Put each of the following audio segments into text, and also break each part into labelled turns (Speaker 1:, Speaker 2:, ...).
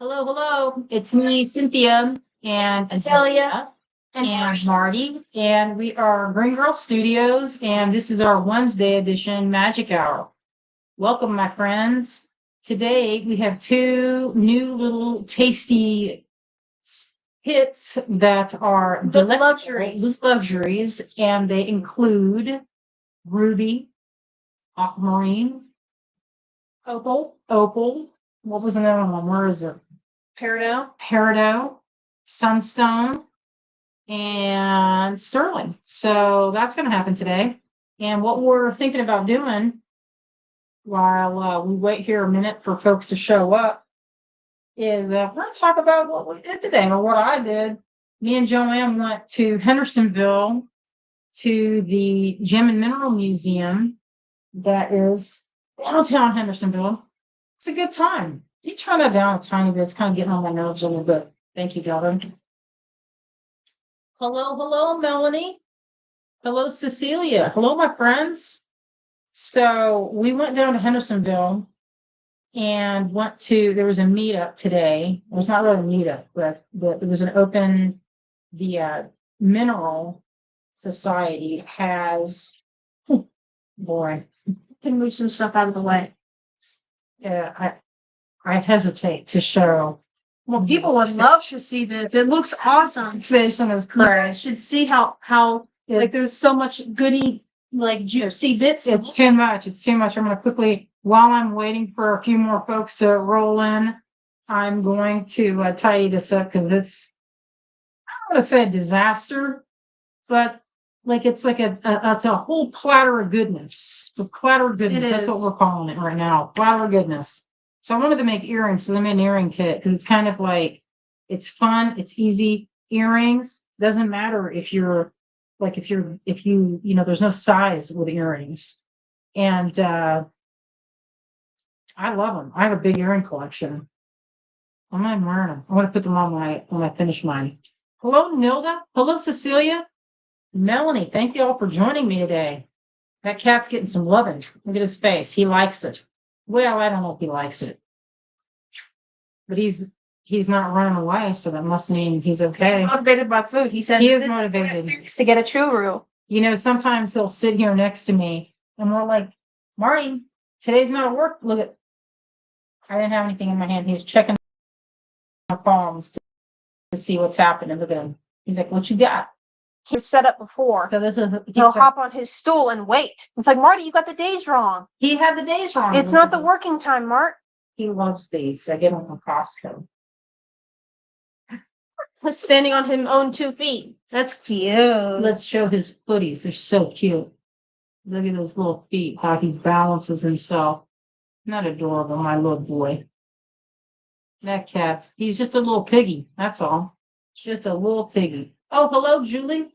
Speaker 1: Hello, hello. It's me, Cynthia, and Azalea, and Marty, and we are Greengirlstudios, and this is our Wednesday edition Magic Hour. Welcome, my friends. Today we have two new little tasty hits that are luxuries, and they include Ruby, Aquamarine, Opal. What was another one? Where is it? Peridot, Sunstone, and Sterling. So that's going to happen today. And what we're thinking about doing while we wait here a minute for folks to show up is we're going to talk about what we did today or what I did. Me and Joanne went to Hendersonville to the Gem and Mineral Museum that is downtown Hendersonville. It's a good time. You turn that down a tiny bit. It's kind of getting on my nerves a little bit. Thank you, Gavin. Hello, Melanie. Hello, Cecilia. Hello, my friends. So we went down to Hendersonville and there was a meetup today. It was not really a meetup, but it was an open, the Mineral Society has, boy,
Speaker 2: Can move some stuff out of the way.
Speaker 1: Yeah, I hesitate to show.
Speaker 2: Well, people would love to see this. It looks awesome.
Speaker 1: Station is
Speaker 2: You
Speaker 1: correct.
Speaker 2: guys should see how like there's so much goody, like juicy bits.
Speaker 1: It's too much. It's too much. I'm going to quickly, while I'm waiting for a few more folks to roll in, I'm going to tidy this up because I don't want to say a disaster, but like it's like it's a whole platter of goodness. It's a platter of goodness. That's what we're calling it right now. Platter of goodness. So I wanted to make earrings, so I made an earring kit because it's kind of like it's fun, it's easy. Earrings doesn't matter if you there's no size with earrings, and I love them. I have a big earring collection. I'm not wearing them. I want to put them on when I finish mine. Hello, Nilda. Hello, Cecilia. Melanie, thank you all for joining me today. That cat's getting some loving. Look at his face. He likes it. Well, I don't know if he likes it. But he's not running away, so that must mean he's okay.
Speaker 2: Motivated by food. He said
Speaker 1: he is motivated
Speaker 2: to get a churu.
Speaker 1: Sometimes he'll sit here next to me and we're like, Marty, today's not work. Look at I didn't have anything in my hand. He was checking my palms to see what's happening. Look at him. He's like, what you got?
Speaker 2: He was set up before.
Speaker 1: So
Speaker 2: he'll hop on his stool and wait. It's like, Marty, you got the days wrong.
Speaker 1: He had the days wrong.
Speaker 2: It's not the working time, Mart.
Speaker 1: He loves these. I get them from Costco.
Speaker 2: He's standing on his own 2 feet. That's cute.
Speaker 1: Let's show his footies. They're so cute. Look at those little feet, how he balances himself. Not adorable, my little boy. That he's just a little piggy. That's all. Just a little piggy. Oh, hello, Julie.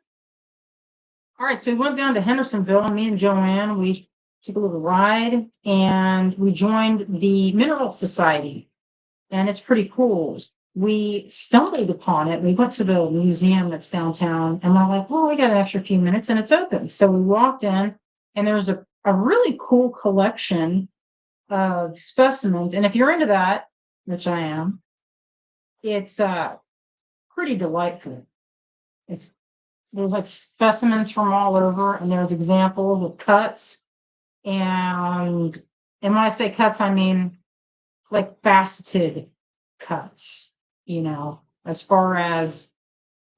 Speaker 1: All right, so we went down to Hendersonville, and me and Joanne, we took a little ride, and we joined the Mineral Society, and it's pretty cool. We stumbled upon it. We went to the museum that's downtown, and we're like, well, we got an extra few minutes, and it's open. So we walked in, and there's a really cool collection of specimens, and if you're into that, which I am, it's pretty delightful. There's like specimens from all over, and there's examples of cuts. And when I say cuts, I mean like faceted cuts, as far as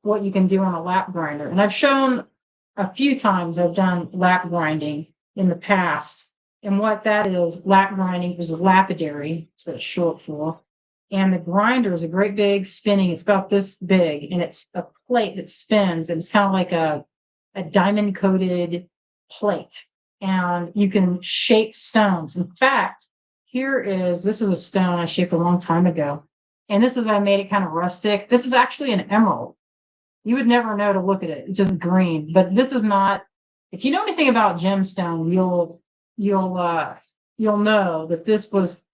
Speaker 1: what you can do on a lap grinder. And I've shown a few times I've done lap grinding in the past. And what that is, lap grinding is lapidary. That's what it's short for. And the grinder is a great big spinning. It's about this big, and it's a plate that spins, and it's kind of like a diamond coated plate. And you can shape stones. In fact, this is a stone I shaped a long time ago. And I made it kind of rustic. This is actually an emerald. You would never know to look at it. It's just green. But this is not, if you know anything about gemstone, you'll know that this was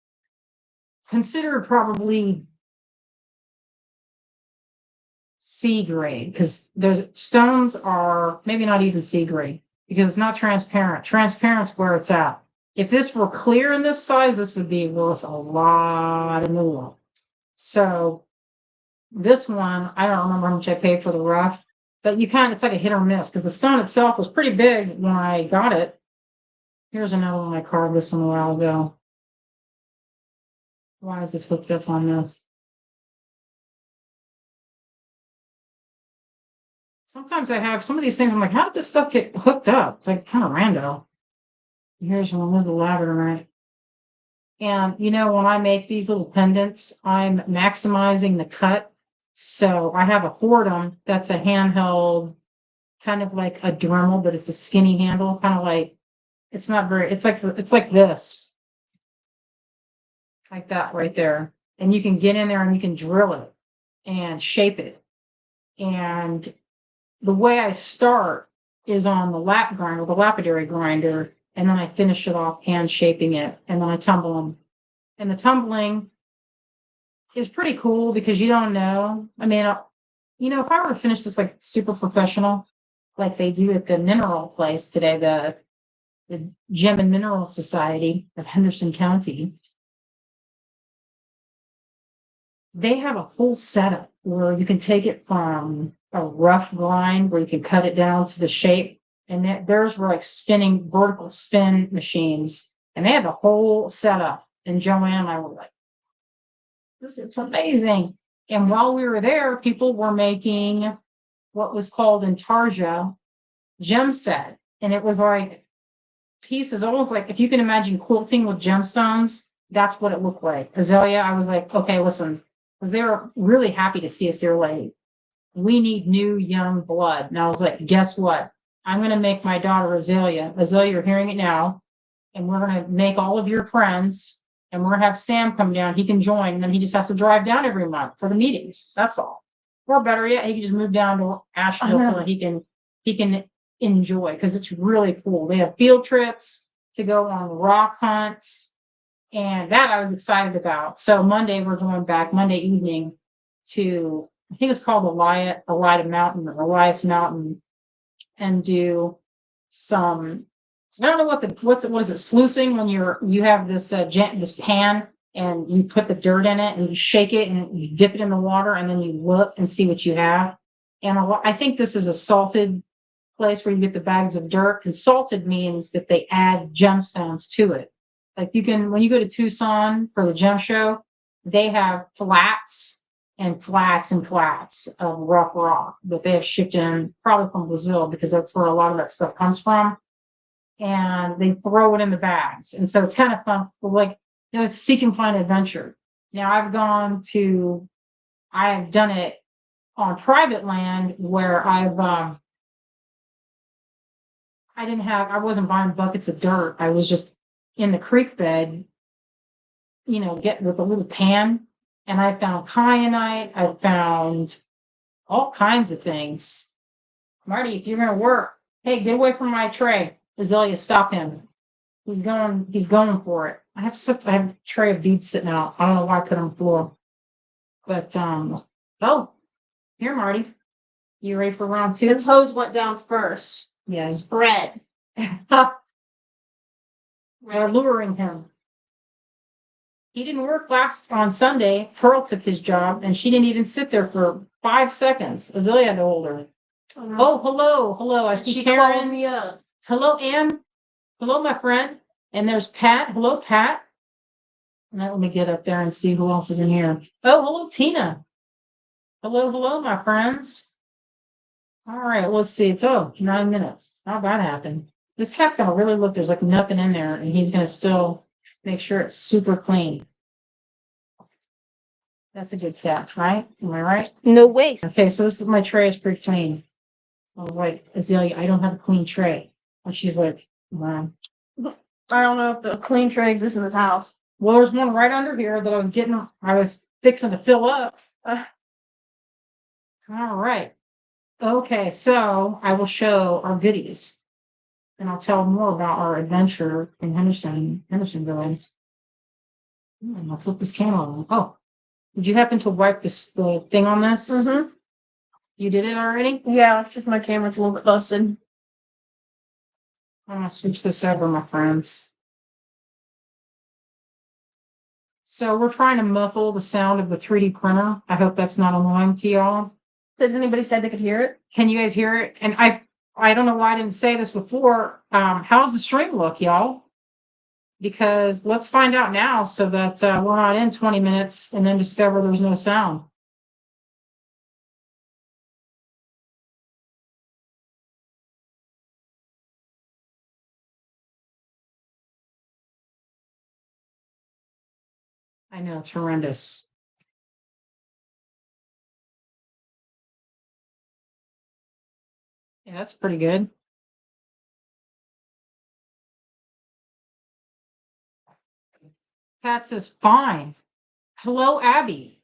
Speaker 1: considered probably C grade, because the stones are maybe not even C grade because it's not transparent. Transparent's where it's at. If this were clear in this size, this would be worth a lot of more. So this one, I don't remember how much I paid for the rough, but it's like a hit or miss because the stone itself was pretty big when I got it. Here's another one I carved this one a while ago. Why is this hooked up on this? Sometimes I have some of these things, I'm like, how did this stuff get hooked up? It's like kind of random. Here's one, there's a labradorite. And when I make these little pendants, I'm maximizing the cut. So I have a Fordham that's a handheld, kind of like a Dremel, but it's a skinny handle, kind of like it's not very, it's like this, like that right there. And you can get in there and you can drill it and shape it. And the way I start is on the lap grinder, the lapidary grinder, and then I finish it off hand shaping it, and then I tumble them. And the tumbling is pretty cool because you don't know. I mean, if I were to finish this like super professional, like they do at the mineral place today, the Gem and Mineral Society of Henderson County, they have a whole setup where you can take it from a rough grind where you can cut it down to the shape. And theirs were like spinning vertical spin machines. And they had the whole setup. And Joanne and I were like, this is amazing. And while we were there, people were making what was called intarsia gem set. And it was like pieces, almost like if you can imagine quilting with gemstones, that's what it looked like. Azalea, I was like, okay, listen, because they were really happy to see us. They were like, we need new young blood. And I was like, guess what? I'm going to make my daughter Azalea. Azalea, you're hearing it now. And we're going to make all of your friends. And we're going to have Sam come down. He can join. And then he just has to drive down every month for the meetings. That's all. Or better yet, he can just move down to Asheville so that he can enjoy, because it's really cool. They have field trips to go on rock hunts. And that I was excited about. So Monday, we're going back Monday evening to, I think it's called Elida Mountain or Elias Mountain, and do some, I don't know what is it, sluicing, when you have this this pan and you put the dirt in it and you shake it and you dip it in the water and then you look and see what you have. And I think this is a salted place where you get the bags of dirt. And salted means that they add gemstones to it. Like when you go to Tucson for the gem show, they have flats and flats and flats of rough rock that they have shipped in probably from Brazil, because that's where a lot of that stuff comes from. And they throw it in the bags. And so it's kind of fun, like, it's seek and find adventure. Now I've done it on private land where I wasn't buying buckets of dirt. I was just in the creek bed, get with a little pan, and I found kyanite. I found all kinds of things. Marty, if you're gonna work, hey, get away from my tray. Azalea, stop him. He's going for it. I have a tray of beads sitting out. I don't know why I put it on the floor. But oh, here, Marty. You ready for round 2?
Speaker 2: The toes went down first.
Speaker 1: Yeah.
Speaker 2: Spread.
Speaker 1: We're luring him. He didn't work on Sunday. Pearl took his job, and she didn't even sit there for 5 seconds. Azalea had to hold her. Oh, hello. I see
Speaker 2: She
Speaker 1: Karen.
Speaker 2: called me up.
Speaker 1: Hello, Ann. Hello, my friend. And there's Pat. Hello, Pat. Now let me get up there and see who else is in here. Oh, hello, Tina. Hello, my friends. All right, let's see. It's 9 minutes. How'd that happen? This cat's gonna really look. There's like nothing in there, and he's gonna still make sure it's super clean. That's a good cat, right? Am I right?
Speaker 2: No waste.
Speaker 1: Okay, so this is my tray is pretty clean. I was like, Azalea, I don't have a clean tray. And she's like, wow.
Speaker 2: I don't know if the clean tray exists in this house.
Speaker 1: Well, there's one right under here that I was fixing to fill up. All right. Okay, so I will show our goodies. And I'll tell more about our adventure in Hendersonville. I'll flip this camera on. Oh, did you happen to wipe the thing on this?
Speaker 2: Mm-hmm.
Speaker 1: You did it already?
Speaker 2: Yeah, it's just my camera's a little bit busted.
Speaker 1: I'm gonna switch this over, my friends. So we're trying to muffle the sound of the 3D printer. I hope that's not annoying to y'all.
Speaker 2: Did anybody say they could hear it?
Speaker 1: Can you guys hear it? And I don't know why I didn't say this before. How's the stream look, y'all? Because let's find out now so that we're not in 20 minutes and then discover there's no sound. I know, it's horrendous. Yeah, that's pretty good. Pat says, fine. Hello, Abby.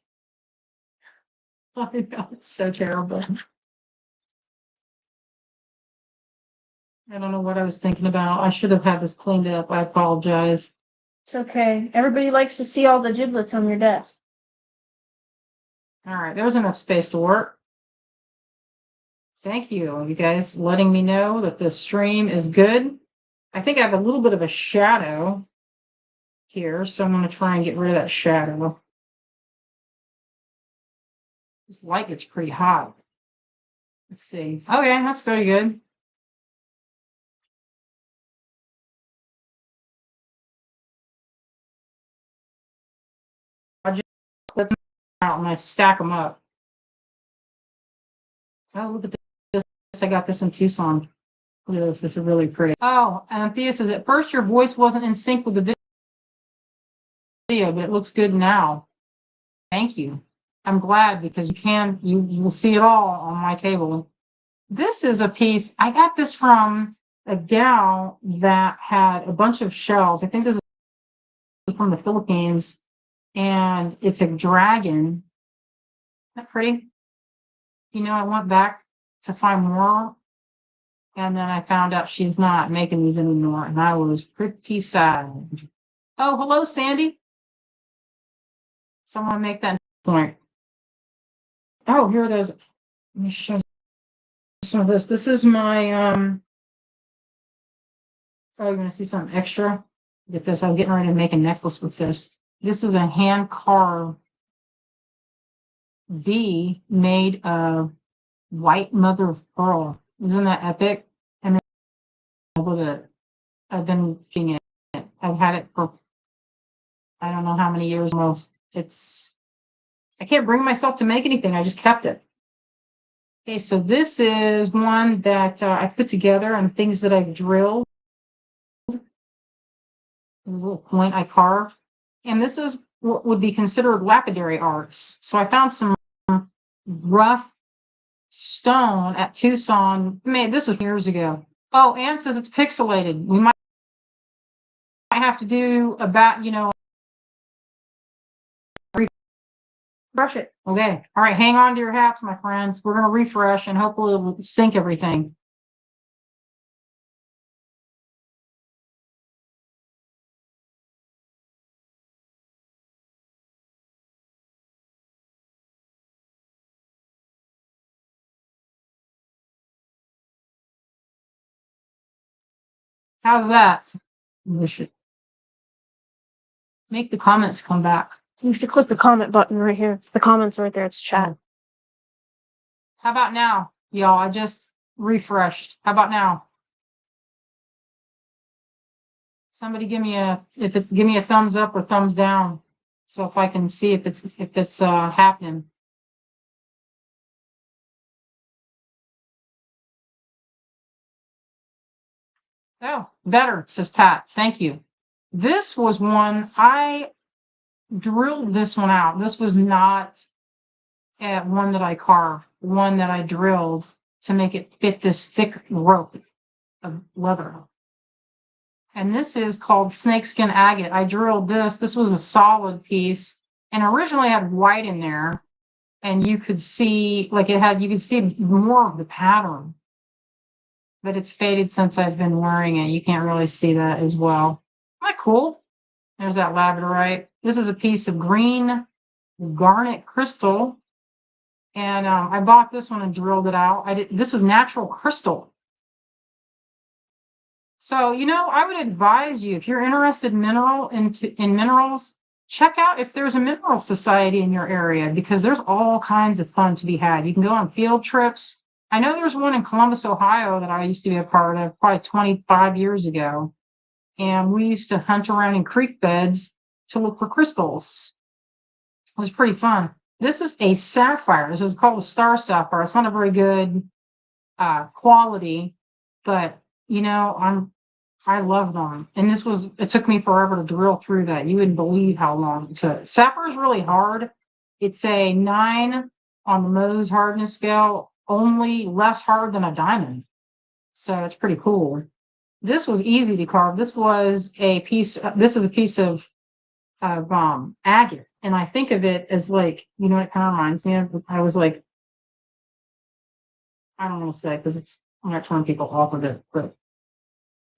Speaker 1: I know, it's so terrible. I don't know what I was thinking about. I should have had this cleaned up. I apologize.
Speaker 2: It's okay. Everybody likes to see all the giblets on your desk.
Speaker 1: All right, there's enough space to work. Thank you, you guys, letting me know that the stream is good. I think I have a little bit of a shadow here, so I'm going to try and get rid of that shadow. This light gets pretty hot. Let's see. Okay, that's very good. I just clip them out and I stack them up. Oh, look at this. I got this in Tucson. Look at this. This is really pretty. Oh, and Thea says, at first your voice wasn't in sync with the video, but it looks good now. Thank you. I'm glad because you will see it all on my table. This is a piece, I got this from a gal that had a bunch of shells. I think this is from the Philippines, and it's a dragon. Isn't that pretty? You know, I went back to find more, and then I found out she's not making these anymore, and I was pretty sad. Oh, hello, Sandy. Someone make that point. Oh, here it is. Let me show some of this. This is my oh, you're gonna see something extra. Get this. I'm getting ready to make a necklace with this. This is a hand carved V made of white mother of pearl. Isn't that epic? And then with it, I've been seeing it. I've had it for I don't know how many years almost. I can't bring myself to make anything. I just kept it. Okay, so this is one that I put together and things that I've drilled. This is a little point I carved. And this is what would be considered lapidary arts. So I found some rough stone at Tucson. This was years ago. Oh, Ann says it's pixelated. We might have to do about, refresh it. Okay. All right. Hang on to your hats, my friends. We're going to refresh and hopefully it'll sync everything. How's that? We should make the comments come back.
Speaker 2: You should click the comment button right here. The comments are right there. It's chat.
Speaker 1: How about now, y'all? I just refreshed. How about now? Somebody give me a thumbs up or thumbs down, so if I can see if it's happening. Oh, better, says Pat. Thank you. This was one I drilled this one out. This was not one that I carved, one that I drilled to make it fit this thick rope of leather. And this is called snakeskin agate. I drilled this. This was a solid piece, and originally had white in there, and you could see you could see more of the pattern, but it's faded since I've been wearing it. You can't really see that as well. Isn't that cool? There's that labradorite. This is a piece of green garnet crystal, and I bought this one and drilled it out. This is natural crystal. So, I would advise you, if you're interested in minerals, check out if there's a mineral society in your area because there's all kinds of fun to be had. You can go on field trips. I know there's one in Columbus, Ohio that I used to be a part of probably 25 years ago. And we used to hunt around in creek beds to look for crystals. It was pretty fun. This is a sapphire. This is called a star sapphire. It's not a very good quality, but I love them. And it took me forever to drill through that. You wouldn't believe how long it took. Sapphire is really hard. It's a 9 on the Mohs hardness scale, only less hard than a diamond. So it's pretty cool. This was easy to carve. This is a piece of agate. And I think of it as like, what it kind of reminds me of? I was like, I don't want to say because I'm not turning people off of it, but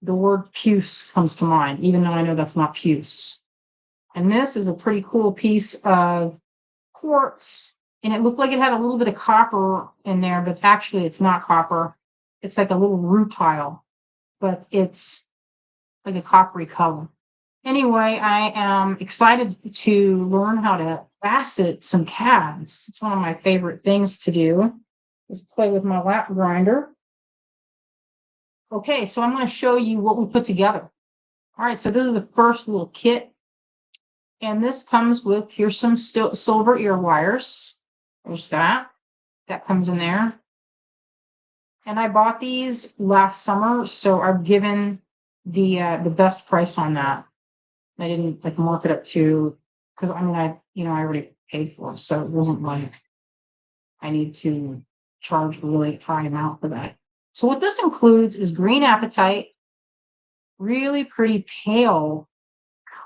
Speaker 1: the word puce comes to mind, even though I know that's not puce. And this is a pretty cool piece of quartz. And it looked like it had a little bit of copper in there, but actually it's not copper. It's like a little rutile, but it's like a coppery color. Anyway, I am excited to learn how to facet some calves. It's one of my favorite things to do, is play with my lap grinder. Okay, so I'm going to show you what we put together. All right, so this is the first little kit. And this comes with, here's some silver ear wires. There's that. That comes in there. And I bought these last summer, so I've given the best price on that. I didn't like mark it up to, because I already paid for it, so it wasn't like I need to charge a really high amount for that. So what this includes is green apatite, really pretty pale,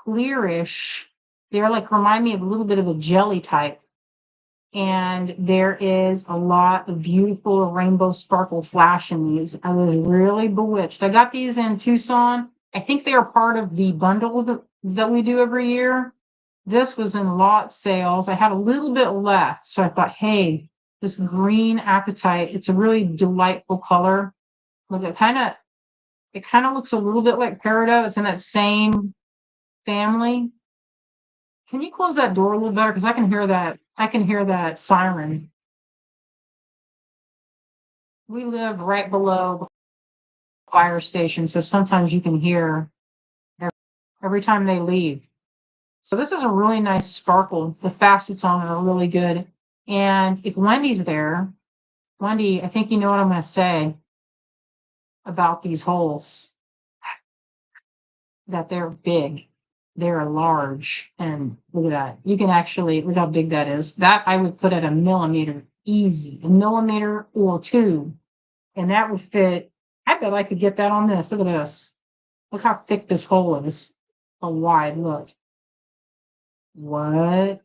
Speaker 1: clearish. They're like remind me of a little bit of a jelly type. And there is a lot of beautiful rainbow sparkle flash in these. I was really bewitched. I got these in Tucson. I think they are part of the bundle that we do every year. This was in lot sales. I had a little bit left. So I thought, hey, this green apatite, it's a really delightful color. Look, it kind of looks a little bit like peridot. It's in that same family. Can you close that door a little better? Because I can hear that siren. We live right below the fire station, so sometimes you can hear every time they leave. So this is a really nice sparkle. The facets on it are really good. And if Wendy's there, Wendy, I think you know what I'm going to say about these holes. That they're big. They're large. And look at that. You can actually, look how big that is. That I would put at a millimeter easy. A millimeter or 2. And that would fit. I bet I could get that on this. Look at this. Look how thick this hole is. A wide look. What?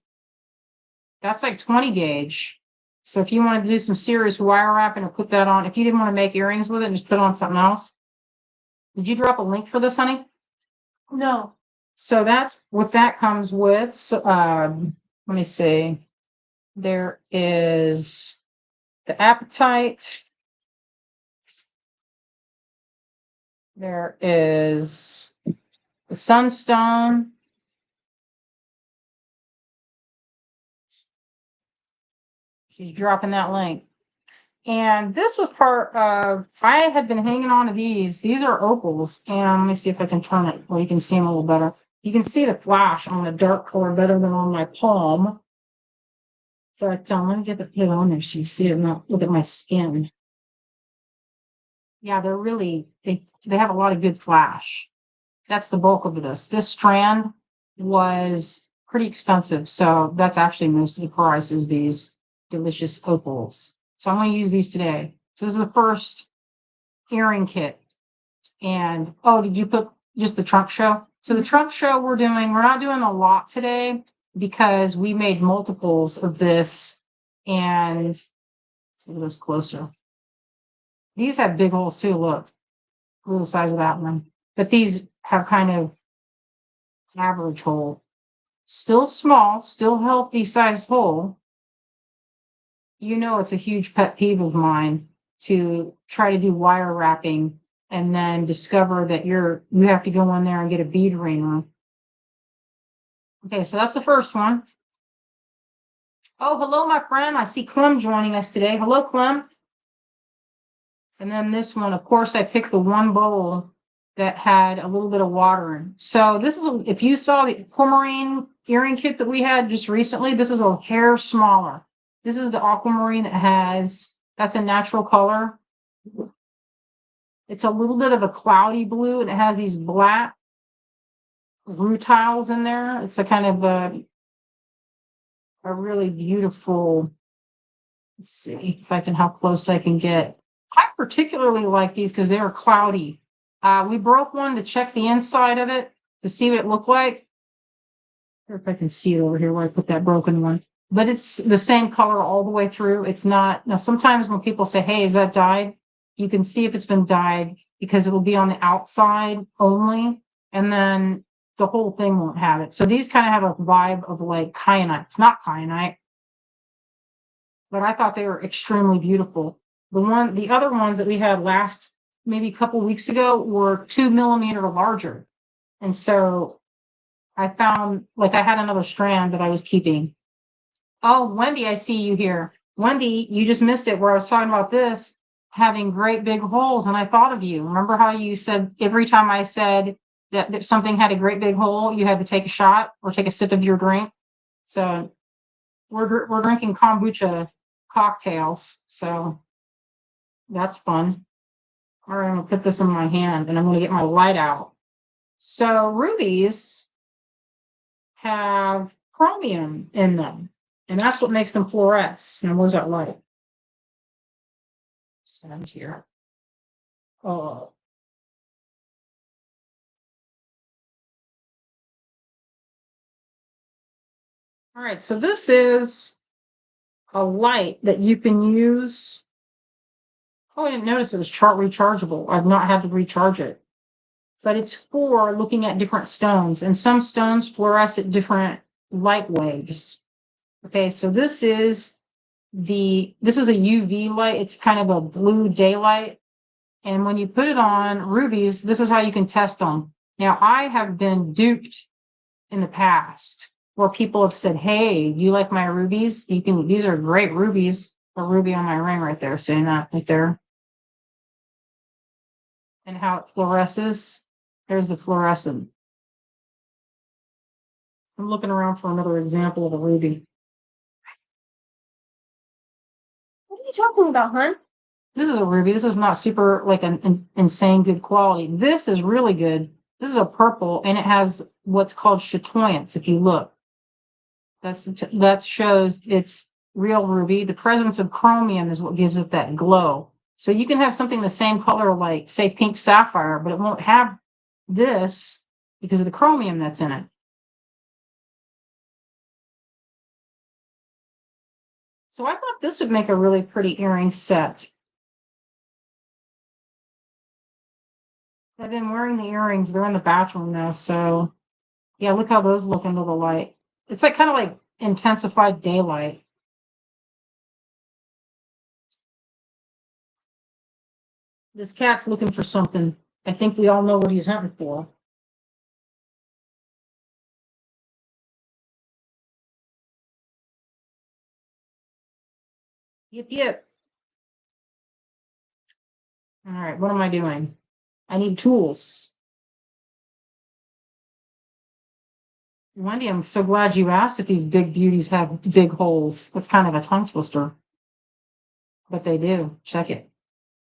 Speaker 1: That's like 20 gauge. So if you wanted to do some serious wire wrapping or put that on, if you didn't want to make earrings with it and just put on something else. Did you drop a link for this, honey?
Speaker 2: No.
Speaker 1: So that's what that comes with. So, let me see. There is the apatite. There is the sunstone. She's dropping that link. And this was part of, I had been hanging on to these. These are opals. And let me see if I can turn it where you can see them a little better. You can see the flash on the dark color better than on my palm. But let me get the pit on there so you see it. Now look at my skin. Yeah, they're really, they have a lot of good flash. That's the bulk of this. This strand was pretty expensive. So that's actually most of the price is these delicious opals. So I'm going to use these today. So this is the first earring kit. And, oh, did you put just the trunk show? So the trunk show we're not doing a lot today because we made multiples of this. And let's look at this closer. These have big holes too, look. A little size of that one. But these have kind of average hole. Still small, still healthy sized hole. You know it's a huge pet peeve of mine to try to do wire wrapping and then discover that you have to go in there and get a bead ringer. Okay, so that's the first one. Oh, hello, my friend. I see Clem joining us today. Hello, Clem. And then this one, of course, I picked the one bowl that had a little bit of water in. So this is, if you saw the aquamarine earring kit that we had just recently, this is a hair smaller. This is the aquamarine that has, that's a natural color. It's a little bit of a cloudy blue, and it has these black rutiles in there. It's a kind of a really beautiful, let's see if I can, how close I can get. I particularly like these because they are cloudy. We broke one to check the inside of it to see what it looked like. If I can see it over here where I put that broken one. But it's the same color all the way through. It's not, now sometimes when people say, hey, is that dyed? You can see if it's been dyed because it'll be on the outside only. And then the whole thing won't have it. So these kind of have a vibe of like kyanite. It's not kyanite, but I thought they were extremely beautiful. The other ones that we had last, maybe a couple weeks ago, were 2 millimeter larger. And so I found, like, I had another strand that I was keeping. Oh, Wendy, I see you here. Wendy, you just missed it where I was talking about this having great big holes, and I thought of you. Remember how you said every time I said that something had a great big hole, you had to take a shot or take a sip of your drink? So we're drinking kombucha cocktails, so that's fun. All right, I'm gonna put this in my hand and I'm gonna get my light out. So rubies have chromium in them, and that's what makes them fluoresce. Now, where's that light? Stand here. Oh. All right, so this is a light that you can use. Oh, I didn't notice it was chart rechargeable. I've not had to recharge it. But it's for looking at different stones, and some stones fluoresce at different light waves. Okay, so this is a UV light. It's kind of a blue daylight. And when you put it on rubies, this is how you can test them. Now, I have been duped in the past where people have said, hey, you like my rubies? These are great rubies. A ruby on my ring right there, saying that right there. And how it fluoresces. There's the fluorescent. I'm looking around for another example of a ruby.
Speaker 2: What are you talking about, hon?
Speaker 1: This is a ruby. This is not super like an insane good quality. This is really good. This is a purple, and it has what's called chatoyance. If you look, that shows it's real ruby. The presence of chromium is what gives it that glow. So you can have something the same color, like say pink sapphire, but it won't have this because of the chromium that's in it. So I thought this would make a really pretty earring set. I've been wearing the earrings. They're in the bathroom now. So yeah, look how those look under the light. It's like kind of like intensified daylight. This cat's looking for something. I think we all know what he's hunting for. Yip, yip. All right, what am I doing? I need tools. Wendy, I'm so glad you asked if these big beauties have big holes. That's kind of a tongue twister. But they do. Check it.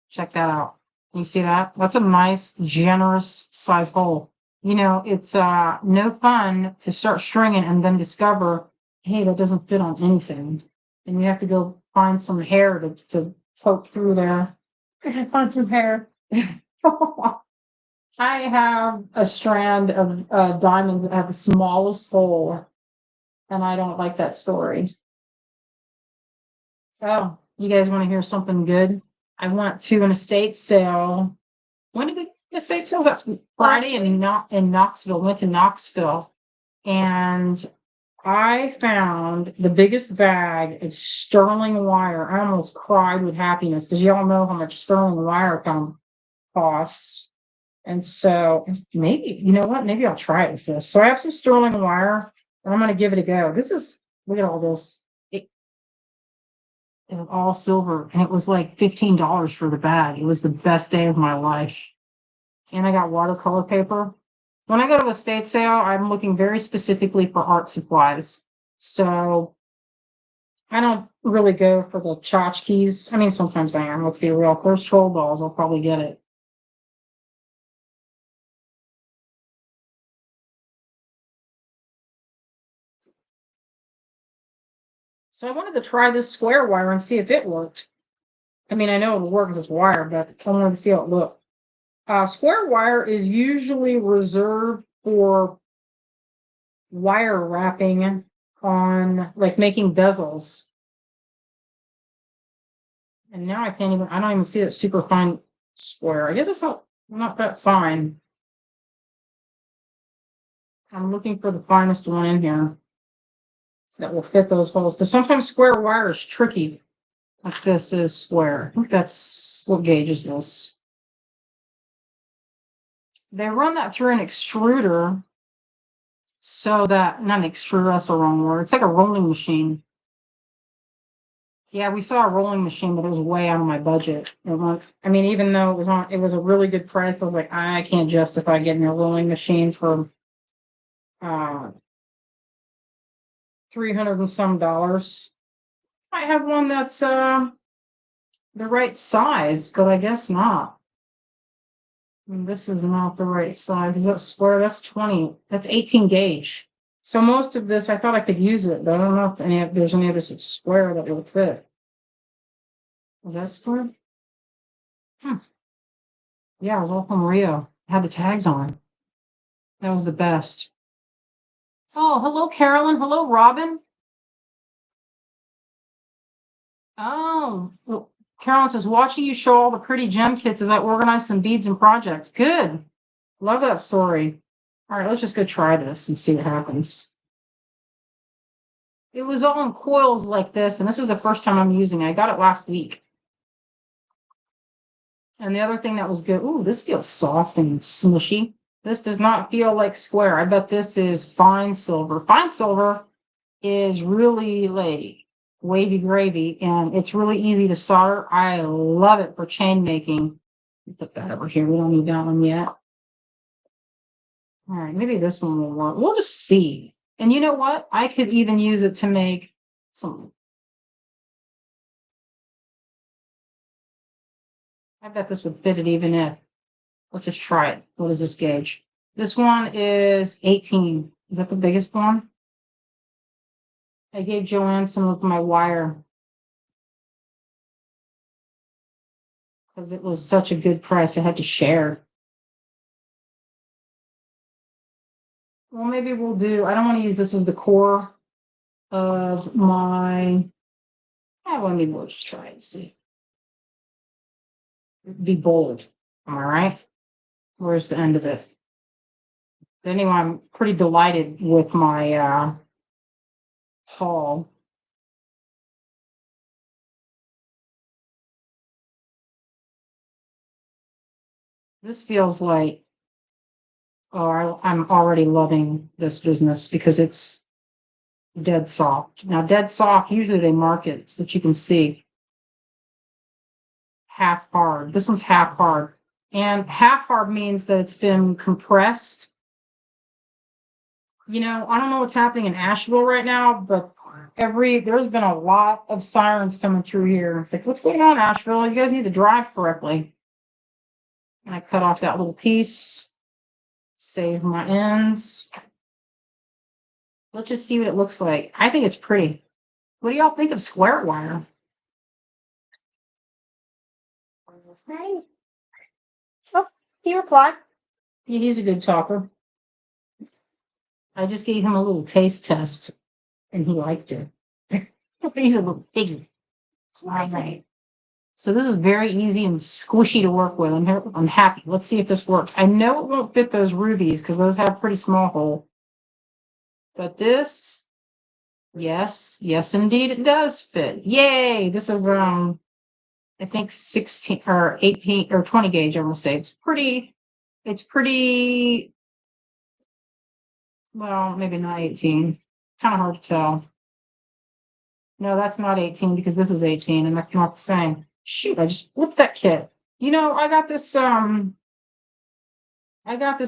Speaker 1: Check that out. You see that? That's a nice, generous size hole. You know, it's no fun to start stringing and then discover, hey, that doesn't fit on anything. And you have to go find some hair to poke through there.
Speaker 2: Find some hair.
Speaker 1: I have a strand of diamonds that have the smallest hole, and I don't like that story. Oh, you guys want to hear something good? I went to an estate sale. When did the estate sales? Friday in Knoxville. Went to Knoxville, and I found the biggest bag of sterling wire. I almost cried with happiness because y'all know how much sterling wire costs. And so maybe, you know what? Maybe I'll try it with this. So I have some sterling wire. And I'm gonna give it a go. Look at all this. It was all silver, and it was like $15 for the bag. It was the best day of my life. And I got watercolor paper. When I go to a estate sale, I'm looking very specifically for art supplies. So I don't really go for the tchotchkes. I mean, sometimes I am. Let's be real. If there's troll dolls, I'll probably get it. So I wanted to try this square wire and see if it worked. I mean, I know it'll work as wire, but I wanted to see how it looked. Square wire is usually reserved for wire wrapping on, like, making bezels. And now I don't even see that super fine square. I guess it's not that fine. I'm looking for the finest one in here that will fit those holes. Because sometimes square wire is tricky. Like this is square. I think that's, what gauge is this? They run that through an extruder so that, not an extruder, that's the wrong word. It's like a rolling machine. Yeah, we saw a rolling machine, but it was way out of my budget. I mean, even though it was a really good price, I was like, I can't justify getting a rolling machine for uh 300 and some dollars. I have one that's the right size, but I guess not. And this is not the right size. Is that square? That's 20. That's 18 gauge. So most of this, I thought I could use it, but I don't know if there's any of this that's square that will fit. Was that square? Yeah, it was all from Rio. It had the tags on. That was the best. Oh, hello, Carolyn. Hello, Robin. Oh, well, Carolyn says, watching you show all the pretty gem kits as I organize some beads and projects. Good. Love that story. All right, let's just go try this and see what happens. It was all in coils like this, and this is the first time I'm using it. I got it last week. And the other thing that was good, ooh, this feels soft and smushy. This does not feel like square. I bet this is fine silver. Fine silver is really like wavy gravy, and it's really easy to solder. I love it for chain making. Put that over here. We don't need that one yet. All right, maybe this one will work. We'll just see. And you know what? I could even use it to make some. I bet this would fit it even if. Let's just try it. What is this gauge? This one is 18. Is that the biggest one? I gave Joanne some of my wire because it was such a good price. I had to share. Well, maybe we'll do, I don't want to use this as the core of my, well, maybe we'll just try and see. Be bold. All right. Where's the end of it? Anyway, I'm pretty delighted with my haul. This feels like, I'm already loving this business because it's dead soft. Now, dead soft, usually they mark it so that you can see half hard. This one's half hard. And half hard means that it's been compressed. You know, I don't know what's happening in Asheville right now, but there's been a lot of sirens coming through here. It's like, what's going on, Asheville? You guys need to drive correctly. And I cut off that little piece, save my ends. Let's just see what it looks like. I think it's pretty. What do y'all think of square wire?
Speaker 2: Oh, he replied.
Speaker 1: Yeah, he's a good talker. I just gave him a little taste test, and he liked it. He's a little piggy. All right. So this is very easy and squishy to work with. I'm happy. Let's see if this works. I know it won't fit those rubies because those have a pretty small hole. But this, yes, indeed, it does fit. Yay! This is I think 16 or 18 or 20 gauge. I will say it's pretty. Well, maybe not 18. kind of hard to tell. No, that's not 18 because this is 18 and that's not the same. Shoot, I just flipped that kit. I got this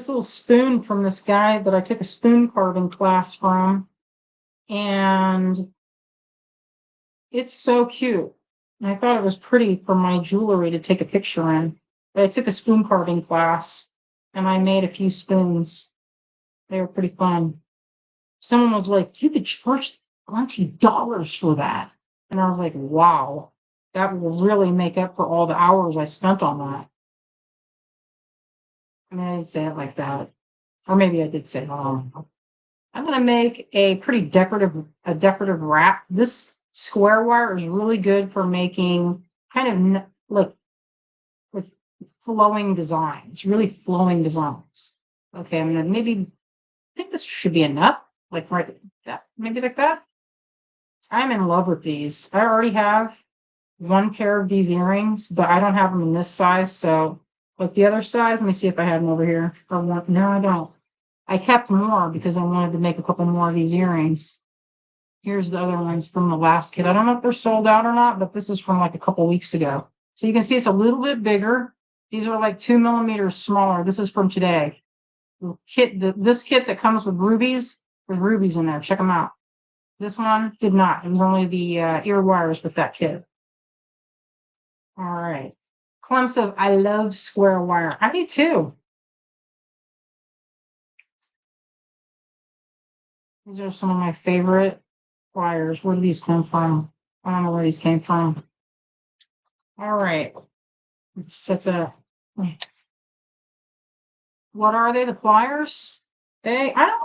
Speaker 1: little spoon from this guy that I took a spoon carving class from, and it's so cute. And I thought it was pretty for my jewelry to take a picture in. But I took a spoon carving class and I made a few spoons. They were pretty fun. Someone was like, you could charge $20 for that. And I was like, wow, that will really make up for all the hours I spent on that. I mean, I didn't say it like that. Or maybe I did say, oh, I'm going to make a pretty decorative wrap. This square wire is really good for making kind of like flowing designs, really flowing designs. Okay, I'm going to I think this should be enough. Like right that, maybe like that. I'm in love with these. I already have one pair of these earrings, but I don't have them in this size. So, like the other size, let me see if I have them over here. Or one. No, I don't. I kept more because I wanted to make a couple more of these earrings. Here's the other ones from the last kit. I don't know if they're sold out or not, but this is from like a couple weeks ago. So you can see it's a little bit bigger. These are like 2 millimeters smaller. This is from today. This kit that comes with rubies, there's rubies in there. Check them out. This one did not. It was only the ear wires with that kit. All right. Clem says, I love square wire. I do too. These are some of my favorite wires. Where do these come from? I don't know where these came from. All right. Let's set that. What are they? The pliers? I don't,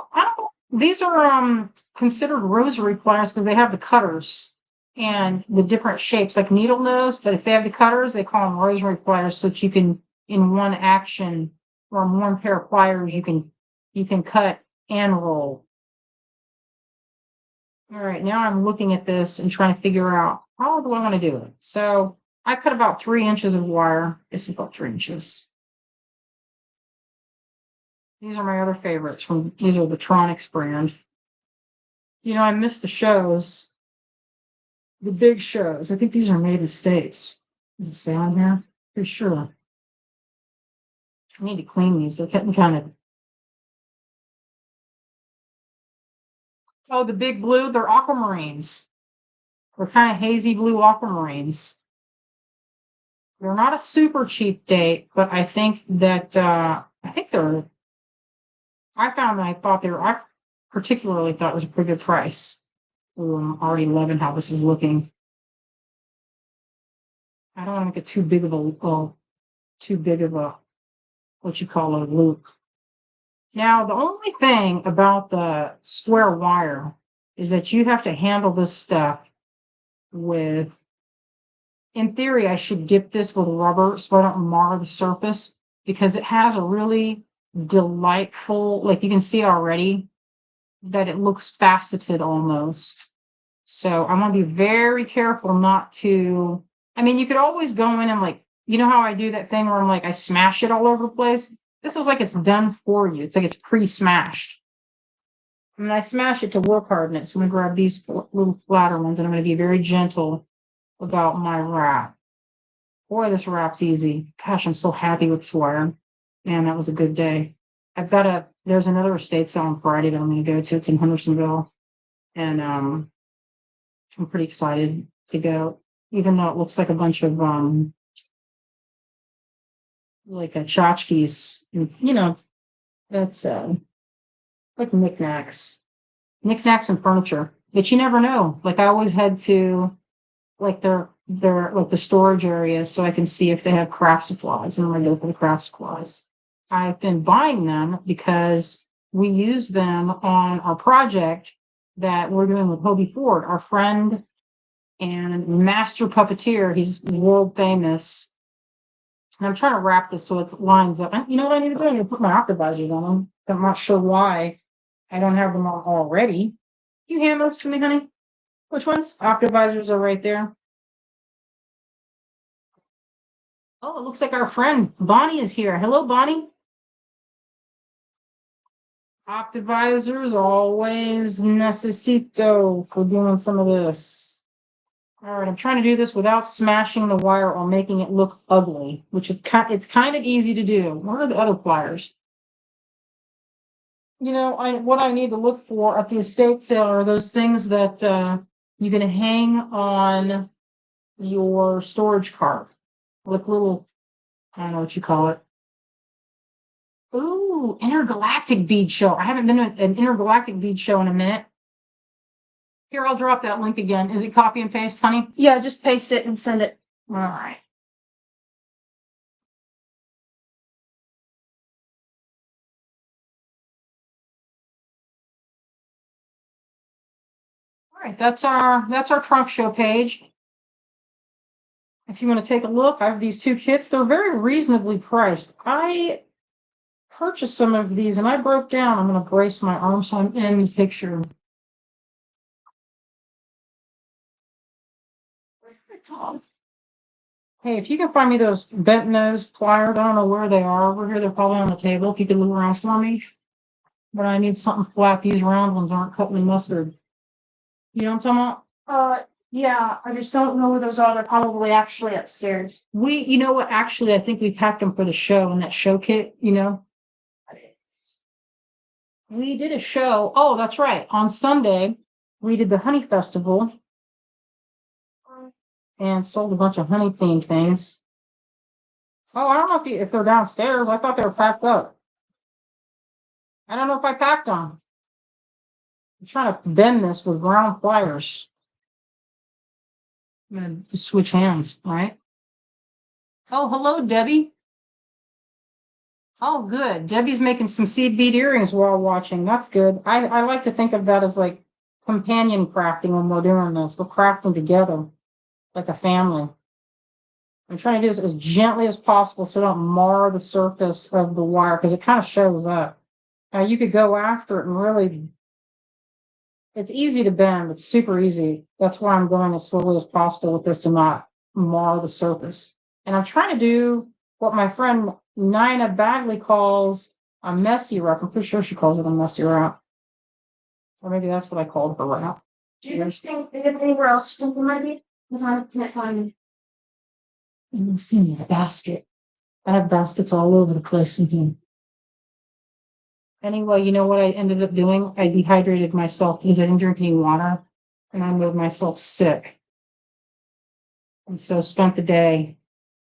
Speaker 1: these are considered rosary pliers because they have the cutters and the different shapes like needle nose, but if they have the cutters, they call them rosary pliers so that you can, in one action or in one pair of pliers, you can cut and roll. All right, now I'm looking at this and trying to figure out how do I want to do it. So I cut about 3 inches of wire. This is about 3 inches. These are my other favorites these are the Tronics brand. I missed the shows, the big shows. I think these are made in the States. Does it say on here? Pretty sure. I need to clean these. They're getting kind of. Oh, the big blue, they're aquamarines. They're kind of hazy blue aquamarines. They're not a super cheap date, but I think that I particularly thought it was a pretty good price. Ooh, I'm already loving how this is looking. I don't want to make it too big of a what you call a loop. Now, the only thing about the square wire is that you have to handle this stuff with, in theory, I should dip this with rubber so I don't mar the surface because it has a really delightful, like you can see already that it looks faceted almost. So I'm going to be very careful not to, you could always go in and like, you know how I do that thing where I'm like, I smash it all over the place? This is like it's done for you. It's like it's pre-smashed. I smash it to work hardness. I'm going to grab these little flatter ones and I'm going to be very gentle about my wrap. Boy, this wrap's easy. Gosh, I'm so happy with this wire. Man, that was a good day. There's another estate sale on Friday that I'm going to go to. It's in Hendersonville. And I'm pretty excited to go, even though it looks like a bunch of like tchotchkes, that's like knickknacks and furniture. But you never know. Like I always head to like their like the storage area so I can see if they have craft supplies, and I'm gonna go for the craft supplies. I've been buying them because we use them on our project that we're doing with Hobie Ford, our friend and master puppeteer. He's world famous. And I'm trying to wrap this so it lines up. You know what I need to do? I need to put my optivisors on them. I'm not sure why I don't have them on already. Can you hand those to me, honey? Which ones? Optivisors are right there. Oh, it looks like our friend Bonnie is here. Hello, Bonnie. Optimizers always necesito for doing some of this. All right, I'm trying to do this without smashing the wire or making it look ugly, which it's kind of easy to do. What are the other pliers? What I need to look for at the estate sale are those things that you can hang on your storage cart, like little, I don't know what you call it. Ooh, intergalactic bead show. I haven't been to an intergalactic bead show in a minute. Here, I'll drop that link again. Is it copy and paste, honey?
Speaker 2: Yeah, just paste it and send it.
Speaker 1: All right. All right, that's our trunk show page. If you want to take a look, I have these two kits. They're very reasonably priced. I purchased some of these and I broke down. I'm going to brace my arm so I'm in the picture. Hey, if you can find me those bent nose pliers, I don't know where they are. Over here, they're probably on the table. If you could look around for me. But I need something flat. These round ones aren't cutting me mustard. You know what I'm talking about?
Speaker 2: Yeah, I just don't know where those are. They're probably actually upstairs.
Speaker 1: You know what? Actually, I think we packed them for the show in that show kit, We did a show. Oh, that's right. On Sunday, we did the Honey Festival and sold a bunch of honey themed things. Oh, I don't know if they're downstairs. I thought they were packed up. I don't know if I packed them. I'm trying to bend this with round pliers. I'm gonna just switch hands, all right? Oh, hello, Debbie. Oh, good. Debbie's making some seed bead earrings while watching. That's good. I like to think of that as like companion crafting when we're doing this. We're crafting together like a family. I'm trying to do this as gently as possible so I don't mar the surface of the wire because it kind of shows up. Now you could go after it and really, it's easy to bend. It's super easy. That's why I'm going as slowly as possible with this to not mar the surface. And I'm trying to do what my friend Nina Bagley calls a messy wrap. I'm pretty sure she calls it a messy wrap. Or maybe that's what I called her wrap.
Speaker 2: Do you think there's anywhere else you might be? Because I can't find it.
Speaker 1: Let's see, a basket. I have baskets all over the place in here. Anyway, you know what I ended up doing? I dehydrated myself because I didn't drink any water and I made myself sick. And so spent the day.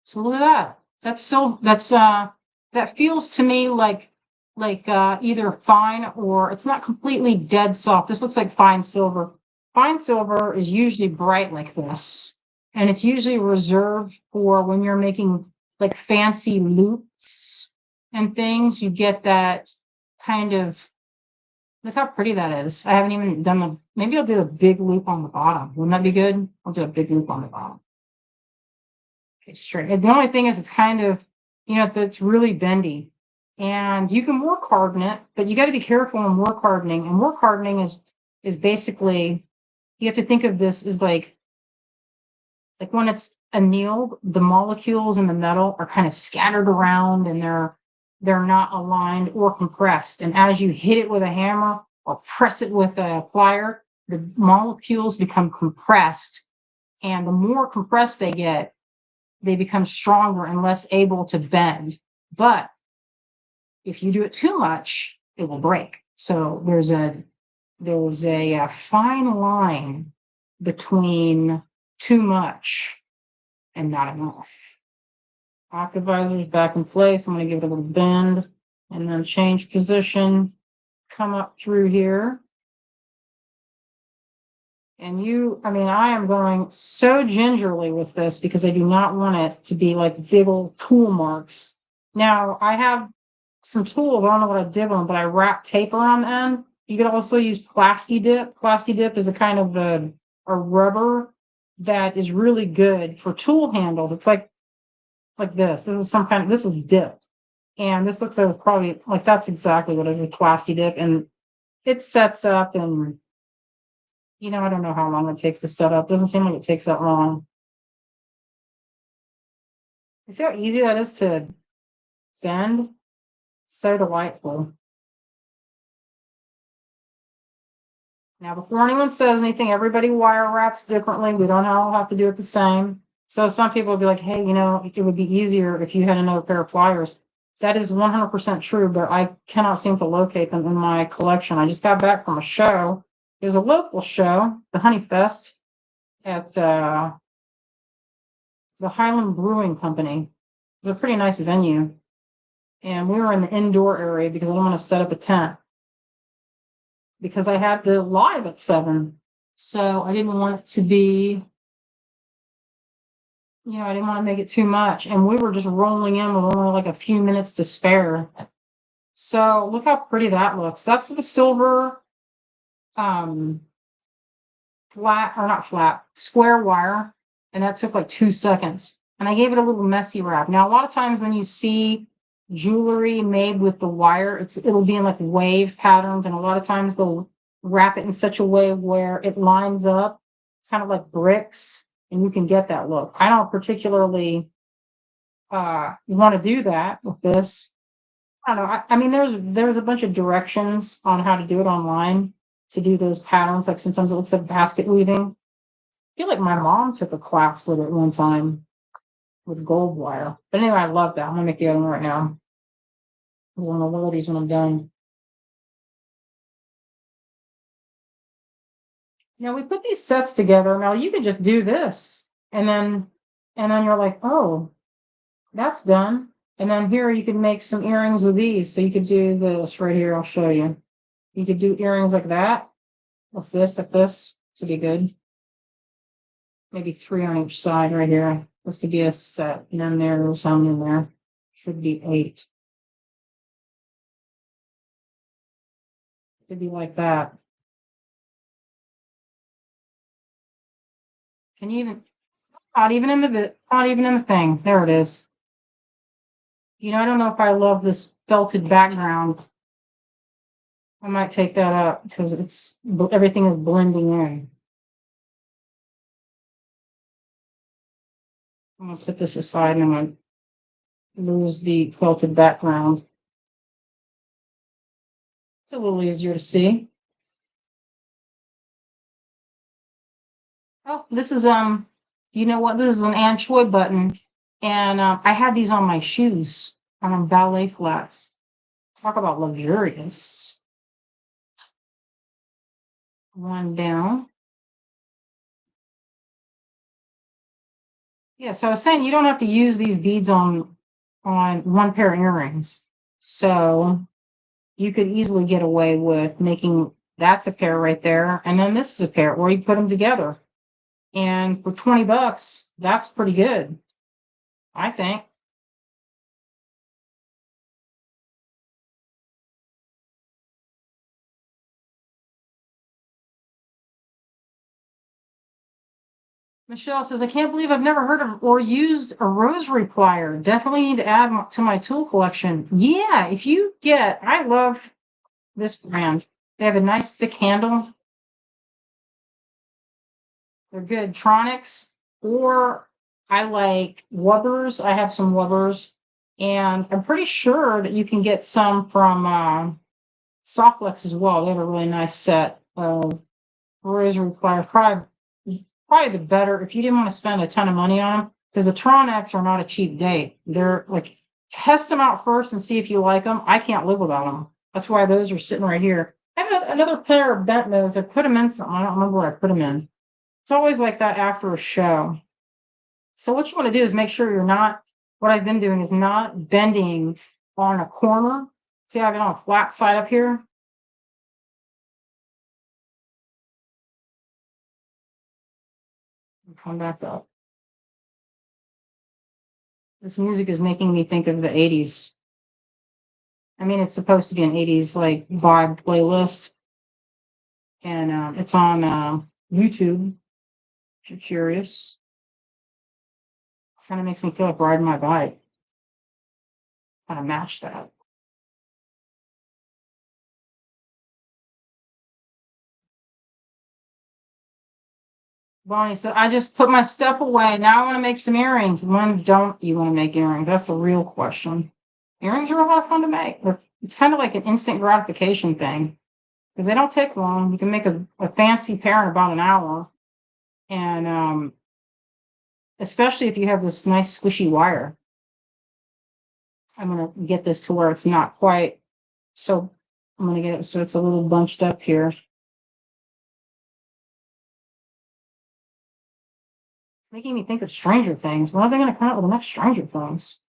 Speaker 1: So look at that. That feels to me like either fine or it's not completely dead soft. This looks like fine silver. Fine silver is usually bright like this. And it's usually reserved for when you're making like fancy loops and things. You get that kind of, look how pretty that is. I haven't even done maybe I'll do a big loop on the bottom. Wouldn't that be good? I'll do a big loop on the bottom. Okay, straight. And the only thing is it's kind of, it's really bendy. And you can work harden it, but you got to be careful in work hardening. And work hardening is basically, you have to think of this as like when it's annealed, the molecules in the metal are kind of scattered around and they're not aligned or compressed. And as you hit it with a hammer or press it with a plier, the molecules become compressed. And the more compressed they get, they become stronger and less able to bend. But if you do it too much, it will break. So there's a fine line between too much and not enough. Octavisor back in place. I'm going to give it a little bend and then change position. Come up through here. And I am going so gingerly with this because I do not want it to be like big old tool marks. Now, I have some tools. I don't know what I did with them, but I wrap tape around the end. You could also use Plasti Dip. Plasti Dip is a kind of a rubber that is really good for tool handles. It's like this. This was dipped. And this looks like it was probably, like that's exactly what it is, a Plasti Dip. And it sets up and I don't know how long it takes to set up. Doesn't seem like it takes that long. You see how easy that is to send? So delightful. Now, before anyone says anything, everybody wire wraps differently. We don't all have to do it the same. So some people will be like, hey, it would be easier if you had another pair of pliers. That is 100% true, but I cannot seem to locate them in my collection. I just got back from a show. It was a local show, the Honey Fest at the Highland Brewing Company. It was a pretty nice venue. And we were in the indoor area because I didn't want to set up a tent. Because I had the live at 7. So I didn't want it to be, I didn't want to make it too much. And we were just rolling in with only like a few minutes to spare. So look how pretty that looks. That's the silver square wire. And that took like 2 seconds. And I gave it a little messy wrap. Now, a lot of times when you see jewelry made with the wire, it'll be in like wave patterns. And a lot of times they'll wrap it in such a way where it lines up kind of like bricks and you can get that look. I don't particularly want to do that with this. I don't know. I mean, there's a bunch of directions on how to do it online to do those patterns. Like sometimes it looks like basket weaving. I feel like my mom took a class with it one time with gold wire. But anyway, I love that. I'm gonna make the other one right now. I'm gonna load these when I'm done. Now we put these sets together. Now you can just do this, and then you're like, oh, that's done. And then here you can make some earrings with these. So you could do this right here. I'll show you. You could do earrings like that, with this, like this. This would be good. Maybe 3 on each side right here. This could be a set. And then there's some in there. Should be 8. Could be like that. Can you even not even in the thing. There it is. I don't know if I love this felted background. I might take that up because everything is blending in. I'm gonna put this aside and I'm gonna lose the felted background. It's a little easier to see. Oh, this is you know what? This is an Anchoy button, and I had these on my shoes on ballet flats. Talk about luxurious. One down. Yeah, so I was saying you don't have to use these beads on one pair of earrings. So you could easily get away with making that's a pair right there, and then this is a pair, or you put them together. And for $20, that's pretty good, I think. Michelle says, I can't believe I've never heard of or used a rosary plier. Definitely need to add to my tool collection. Yeah, I love this brand. They have a nice thick handle. They're good. Tronics, or I like Wubbers. I have some Wubbers, and I'm pretty sure that you can get some from Softlex as well. They have a really nice set of rosary pliers. Probably the better if you didn't want to spend a ton of money on them, because the Tronics are not a cheap date. They're like, test them out first and see if you like them. I can't live without them. That's why those are sitting right here. I have another pair of bent nose. I put them in something. I don't remember what I put them in. It's always like that after a show. So what you want to do is make sure what I've been doing is not bending on a corner. See, I have it on a flat side up here. Come back up. This music is making me think of the 80s. I mean, it's supposed to be an 80s like vibe playlist. And it's on YouTube, if you're curious. Kind of makes me feel like riding my bike. Kind of match that. Bonnie said, I just put my stuff away. Now I want to make some earrings. When don't you want to make earrings? That's the real question. Earrings are a lot of fun to make. It's kind of like an instant gratification thing. because they don't take long. You can make a fancy pair in about an hour. And especially if you have this nice squishy wire. I'm going to get this to where it's not quite so. I'm going to get it so it's a little bunched up here. Making me think of Stranger Things. When are they going to come out with the next Stranger Things?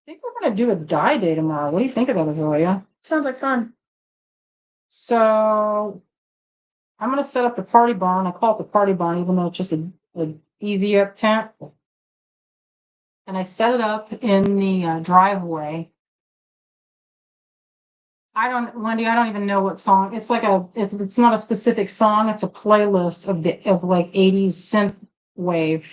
Speaker 1: I think we're going to do a dye day tomorrow. What do you think of that, Azalea?
Speaker 2: Sounds like fun.
Speaker 1: So I'm going to set up the party barn. I call it the party barn, even though it's just a easy up tent. And I set it up in the driveway. Wendy, I don't even know what song. It's like it's not a specific song. It's a playlist of like 80s synth wave.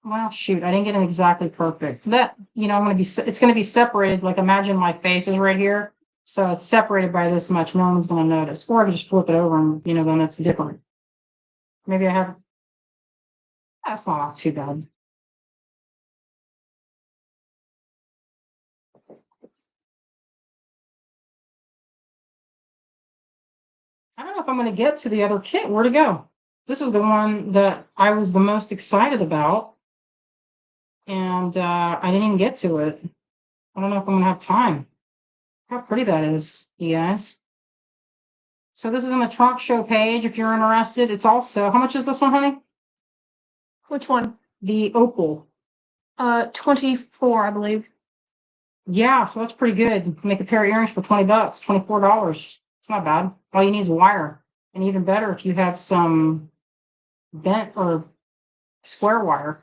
Speaker 1: Well, shoot, I didn't get it exactly perfect. That, it's going to be separated. Like, imagine my face is right here. So it's separated by this much. No one's going to notice. Or I can just flip it over and, then it's different. Maybe that's not too bad. I don't know if I'm going to get to the other kit. Where to go? This is the one that I was the most excited about. And I didn't even get to it. I don't know if I'm going to have time. How pretty that is, you guys. So this is on the trunk show page if you're interested. It's also, how much is this one, honey?
Speaker 2: Which one?
Speaker 1: The opal.
Speaker 2: 24, I believe.
Speaker 1: Yeah, so that's pretty good. You can make a pair of earrings for $20, $24. It's not bad. All you need is wire. And even better if you have some bent or square wire.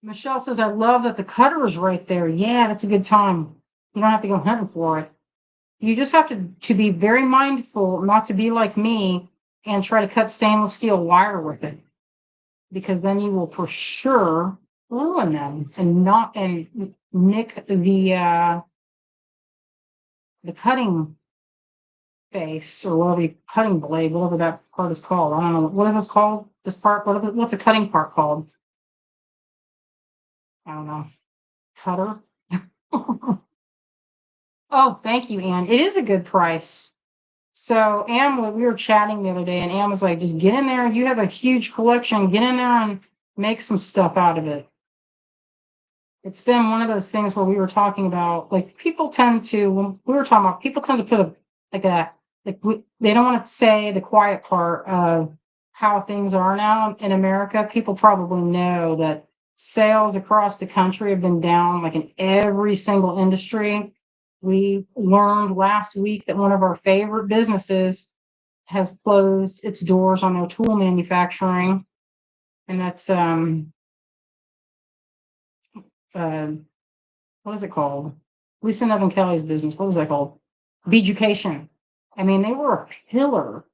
Speaker 1: Michelle says, I love that the cutter is right there. Yeah, that's a good time. You don't have to go hunting for it. You just have to be very mindful not to be like me and try to cut stainless steel wire with it. Because then you will for sure ruin them and nick the cutting face or whatever, cutting blade, whatever that part is called. I don't know what it's called. This part, what's a cutting part called? I don't know. Cutter. Oh, thank you, Ann. It is a good price. So Ann, we were chatting the other day, and Ann was like, "Just get in there. You have a huge collection. Get in there and make some stuff out of it." It's been one of those things where we were talking about, like, people tend to, when we were talking about, people tend to put they don't want to say the quiet part of how things are now in America. People probably know that sales across the country have been down, like in every single industry. We learned last week that one of our favorite businesses has closed its doors on their tool manufacturing, and that's what is it called? Lisa and Evan Kelly's business. What was that called? Beaducation. I mean, they were a pillar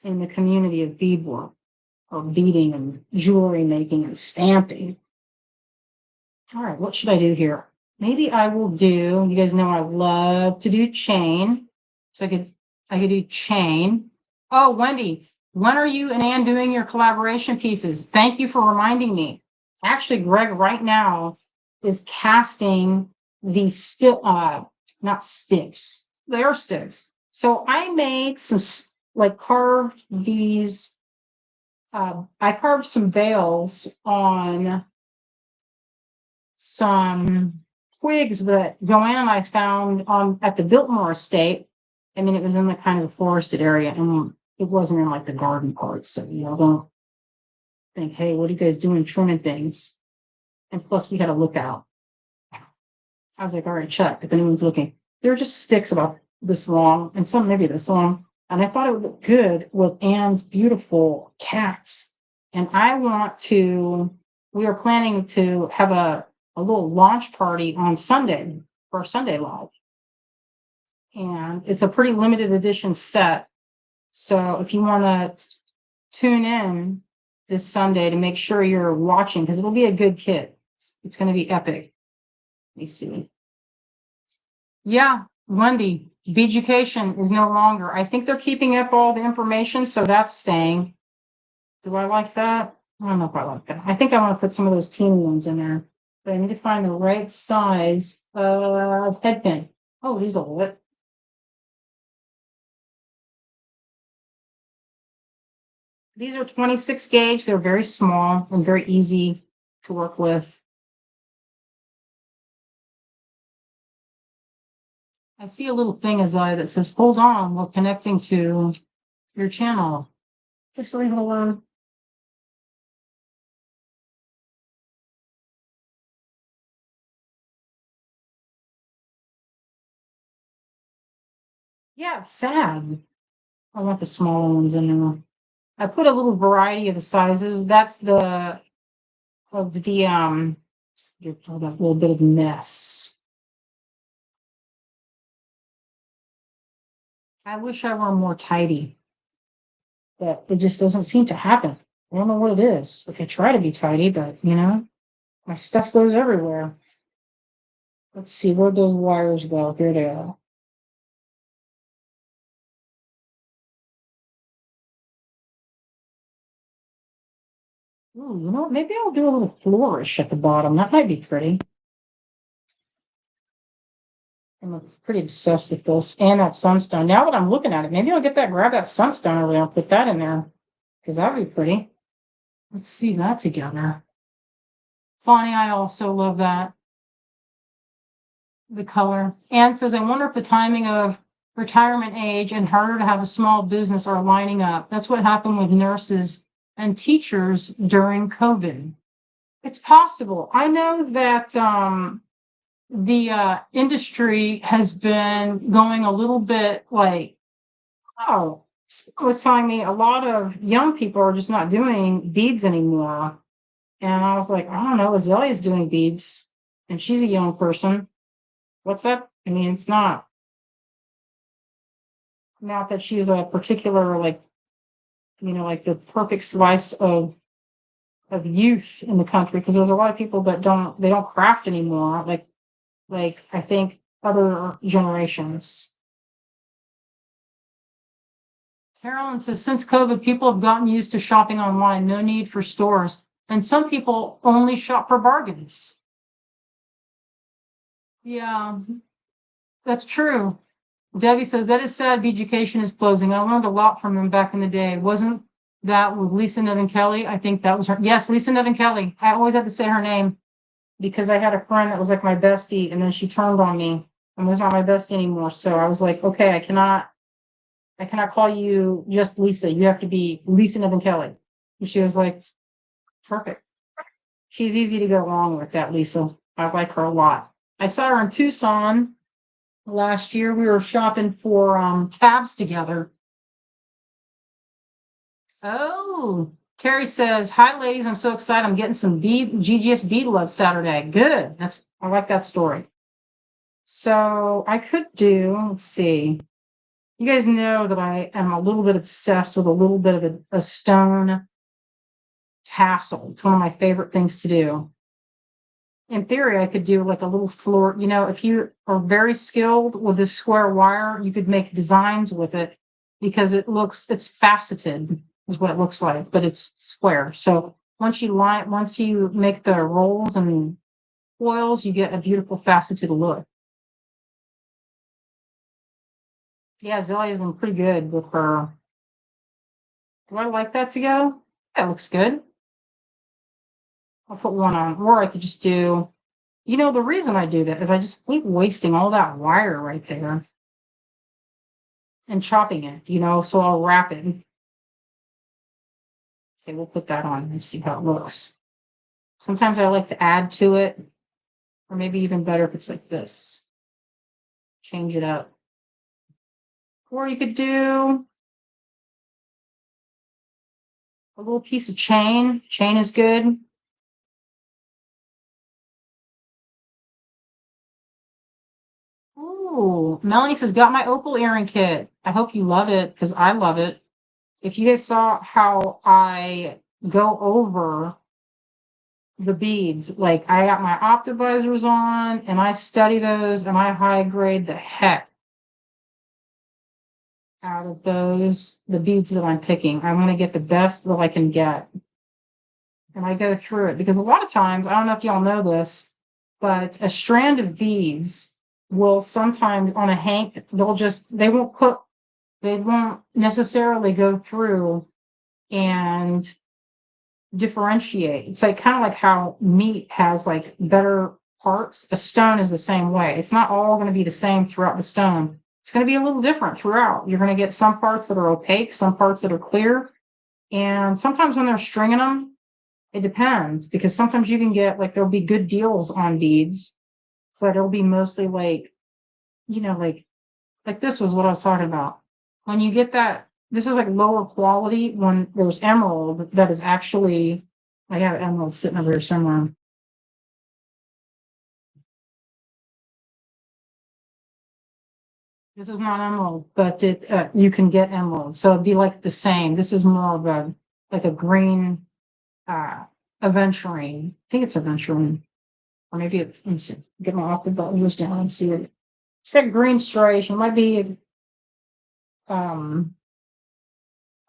Speaker 1: in the community of beadwork or beading and jewelry making and stamping. All right, what should I do here? Maybe I will do, you guys know I love to do chain. So I could do chain. Oh, Wendy, when are you and Ann doing your collaboration pieces? Thank you for reminding me. Actually, Greg right now is casting these not sticks. They are sticks. So I made some, carved these, I carved some veils on some twigs that Joanne and I found at the Biltmore estate. I mean, it was in the kind of the forested area, and it wasn't in like the garden parts. So, don't think, hey, what are you guys doing trimming things? And plus, we had a lookout. I was like, all right, check if anyone's looking. They're just sticks about this long, and some maybe this long. And I thought it would look good with Anne's beautiful cats. And we are planning to have a little launch party on Sunday for Sunday Live. And it's a pretty limited edition set. So if you want to tune in this Sunday to make sure you're watching, because it'll be a good kit. It's going to be epic. Let me see. Yeah, Wendy, Beaducation is no longer. I think they're keeping up all the information, so that's staying. Do I like that? I don't know if I like that. I think I want to put some of those teeny ones in there. But I need to find the right size of head pin. Oh, these will fit. These are 26 gauge. They're very small and very easy to work with. I see a little thing, Azalea, that says, hold on, we're connecting to your channel. Just leave it alone. Yeah, it's sad. I want the smaller ones in there. I put a little variety of the sizes. That's the of the that little bit of mess. I wish I were more tidy, but it just doesn't seem to happen. I don't know what it is. Like I try to be tidy, but my stuff goes everywhere. Let's see, where those wires go? Here they are. Ooh, maybe I'll do a little flourish at the bottom. That might be pretty. I'm pretty obsessed with this and that sunstone. Now that I'm looking at it, maybe I'll grab that sunstone over there and put that in there because that'd be pretty. Let's see that together. Bonnie, I also love that. The color. Anne says, I wonder if the timing of retirement age and harder to have a small business are lining up. That's what happened with nurses and teachers during COVID. It's possible. I know that the industry has been going a little bit like, oh, it was telling me a lot of young people are just not doing beads anymore. And I was like, I don't know, Azalea's doing beads and she's a young person. What's that? I mean, it's not that she's a particular like the perfect slice of youth in the country, because there's a lot of people that don't craft anymore, like I think other generations. Carolyn says, since COVID, people have gotten used to shopping online, no need for stores, and some people only shop for bargains. Yeah, that's true. Debbie says, that is sad. Beaducation is closing. I learned a lot from them back in the day. Wasn't that with Lisa Nevin Kelly? I think that was her. Yes, Lisa Nevin Kelly. I always had to say her name because I had a friend that was like my bestie, and then she turned on me and was not my bestie anymore. So I was like, okay, I cannot call you just Lisa. You have to be Lisa Nevin Kelly. And she was like, perfect. She's easy to get along with, that Lisa. I like her a lot. I saw her in Tucson last year. We were shopping for cabs together. Oh, Terry says, hi ladies, I'm so excited. I'm getting some GGS bead love Saturday. Good. I like that story. So I could let's see. You guys know that I am a little bit obsessed with a little bit of a stone tassel. It's one of my favorite things to do. In theory, I could do like a little floor. If you are very skilled with this square wire, you could make designs with it because it's faceted is what it looks like, but it's square. So once you make the rolls and foils, you get a beautiful faceted look. Yeah, Zelia's been pretty good with her. Do I like that together? That looks good. I'll put one on, or I could just do, the reason I do that is I just hate wasting all that wire right there and chopping it, so I'll wrap it. Okay, we'll put that on and see how it looks. Sometimes I like to add to it, or maybe even better if it's like this. Change it up. Or you could do a little piece of chain. Chain is good. Ooh, Melanie says, got my opal earring kit. I hope you love it because I love it. If you guys saw how I go over the beads, like I got my optivisors on and I study those and I high grade the heck out of those, the beads that I'm picking. I want to get the best that I can get. And I go through it because a lot of times, I don't know if y'all know this, but a strand of beads will sometimes on a hank, they won't necessarily go through and differentiate. It's like kind of like how meat has like better parts. A stone is the same way. It's not all going to be the same throughout the stone. It's going to be a little different throughout. You're going to get some parts that are opaque, some parts that are clear. And sometimes when they're stringing them, it depends because sometimes you can get like there'll be good deals on beads, but it'll be mostly like, like this was what I was talking about. When you get that, this is like lower quality when there's emerald that is actually, I have emerald sitting over here somewhere. This is not emerald, but you can get emerald. So it'd be like the same. This is more of a, like a green, aventurine. I think it's aventurine. Or maybe it's, let me see, get my optic buttons down and see it. It's got green striation. It might be, I'll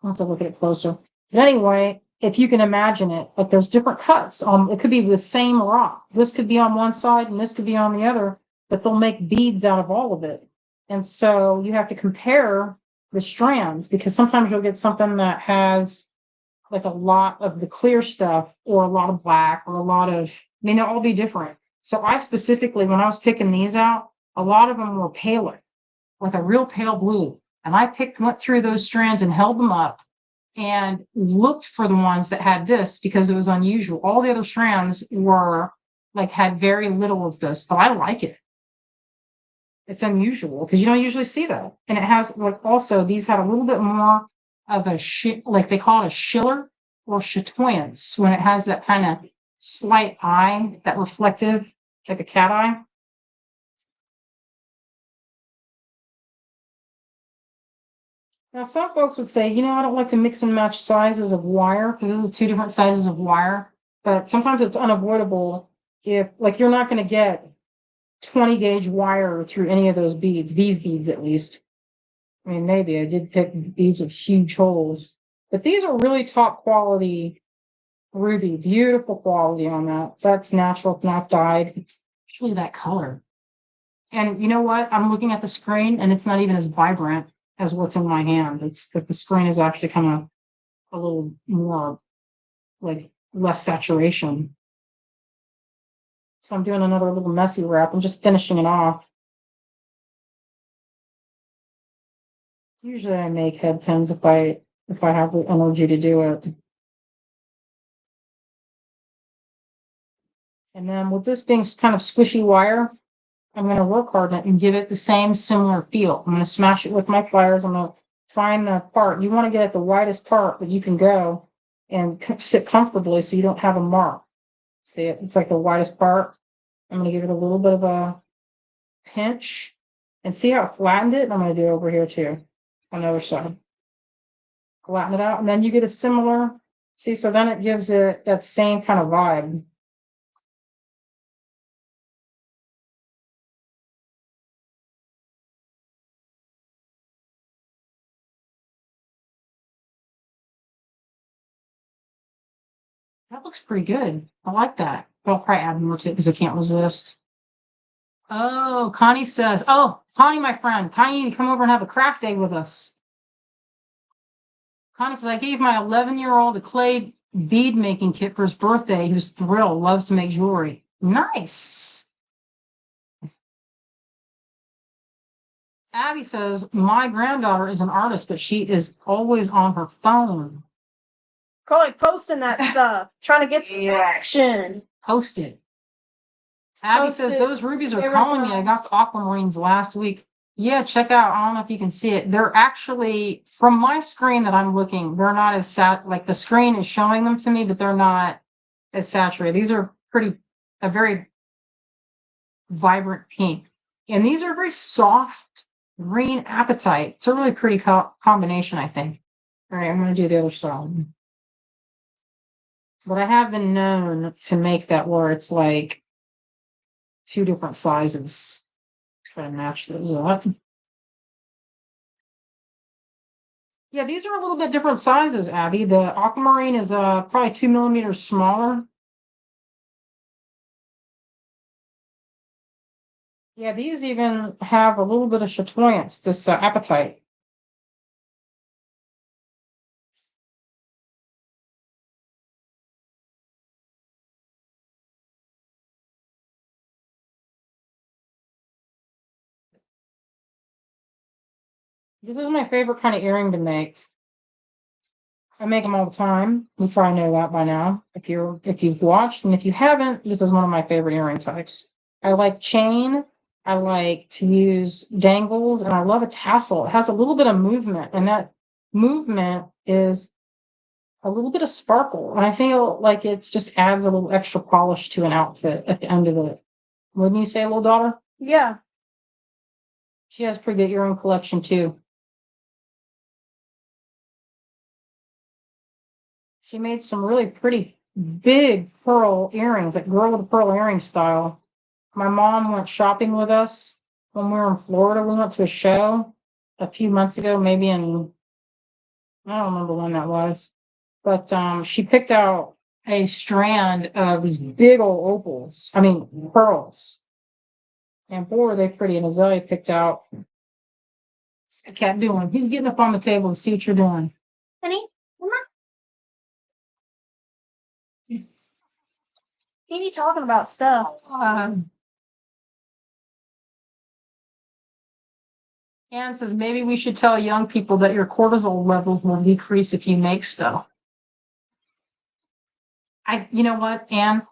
Speaker 1: have to look at it closer. But anyway, if you can imagine it, like there's different cuts. It could be the same rock. This could be on one side and this could be on the other, but they'll make beads out of all of it. And so you have to compare the strands because sometimes you'll get something that has like a lot of the clear stuff or a lot of black or a lot of, they'll all be different. So I specifically, when I was picking these out, a lot of them were paler, like a real pale blue. And I went through those strands and held them up and looked for the ones that had this because it was unusual. All the other strands were like had very little of this, but I like it. It's unusual because you don't usually see that. And it has like also these had a little bit more of a like they call it a schiller or chatoyance when it has that kind of slight eye, that reflective, like a cat eye. Now, some folks would say, I don't like to mix and match sizes of wire because those are two different sizes of wire. But sometimes it's unavoidable if, like, you're not going to get 20 gauge wire through any of those beads, these beads at least. I mean, maybe I did pick beads with huge holes, but these are really top quality ruby, beautiful quality on that. That's natural, not dyed. It's actually that color. And you know what? I'm looking at the screen and it's not even as vibrant as what's in my hand. It's that the screen is actually kind of a little more like less saturation. So I'm doing another little messy wrap. I'm just finishing it off. Usually I make head pins if I have the energy to do it. And then with this being kind of squishy wire, I'm going to work hard on it and give it the same similar feel. I'm going to smash it with my pliers. I'm going to find the part. You want to get at the widest part that you can go and sit comfortably so you don't have a mark. See it? It's like the widest part. I'm going to give it a little bit of a pinch and see how it flattened it. I'm going to do it over here too on the other side. Flatten it out. And then you get a similar, see, so then it gives it that same kind of vibe. That looks pretty good. I like that. I'll probably add more to it because I can't resist. Oh, Connie says, oh, Connie, my friend, Connie, you need to come over and have a craft day with us. Connie says, I gave my 11-year-old a clay bead making kit for his birthday, who's thrilled, loves to make jewelry. Nice. Abby says, my granddaughter is an artist, but she is always on her phone.
Speaker 2: Probably posting that stuff, trying to get some action.
Speaker 1: Post it. Abby says, those rubies are calling me. I got the aquamarines last week. Yeah, check out. I don't know if you can see it. They're actually, from my screen that I'm looking, they're not as like the screen is showing them to me, but they're not as saturated. These are a very vibrant pink. And these are very soft green apatite. It's a really pretty combination, I think. All right, I'm going to do the other side. But I have been known to make that where it's like two different sizes. Try to match those up. Yeah, these are a little bit different sizes, Abby. The aquamarine is probably 2 millimeters smaller. Yeah, these even have a little bit of chatoyance, this apatite. This is my favorite kind of earring to make. I make them all the time. You probably know that by now. If you've watched, and if you haven't, this is one of my favorite earring types. I like chain. I like to use dangles, and I love a tassel. It has a little bit of movement, and that movement is a little bit of sparkle. And I feel like it's just adds a little extra polish to an outfit at the end of it. Wouldn't you say, little daughter?
Speaker 2: Yeah.
Speaker 1: She has a pretty good earring collection too. She made some really pretty big pearl earrings, like girl with a pearl earring style. My mom went shopping with us when we were in Florida. We went to a show a few months ago, maybe in, I don't remember when that was. But she picked out a strand of these big old opals, I mean pearls. And boy, were they pretty. And Azalea picked out, what's the cat doing? He's getting up on the table to see what you're doing.
Speaker 2: Honey, come on. He be talking about stuff.
Speaker 1: Anne says maybe we should tell young people that your cortisol levels will decrease if you make stuff. You know what, Anne?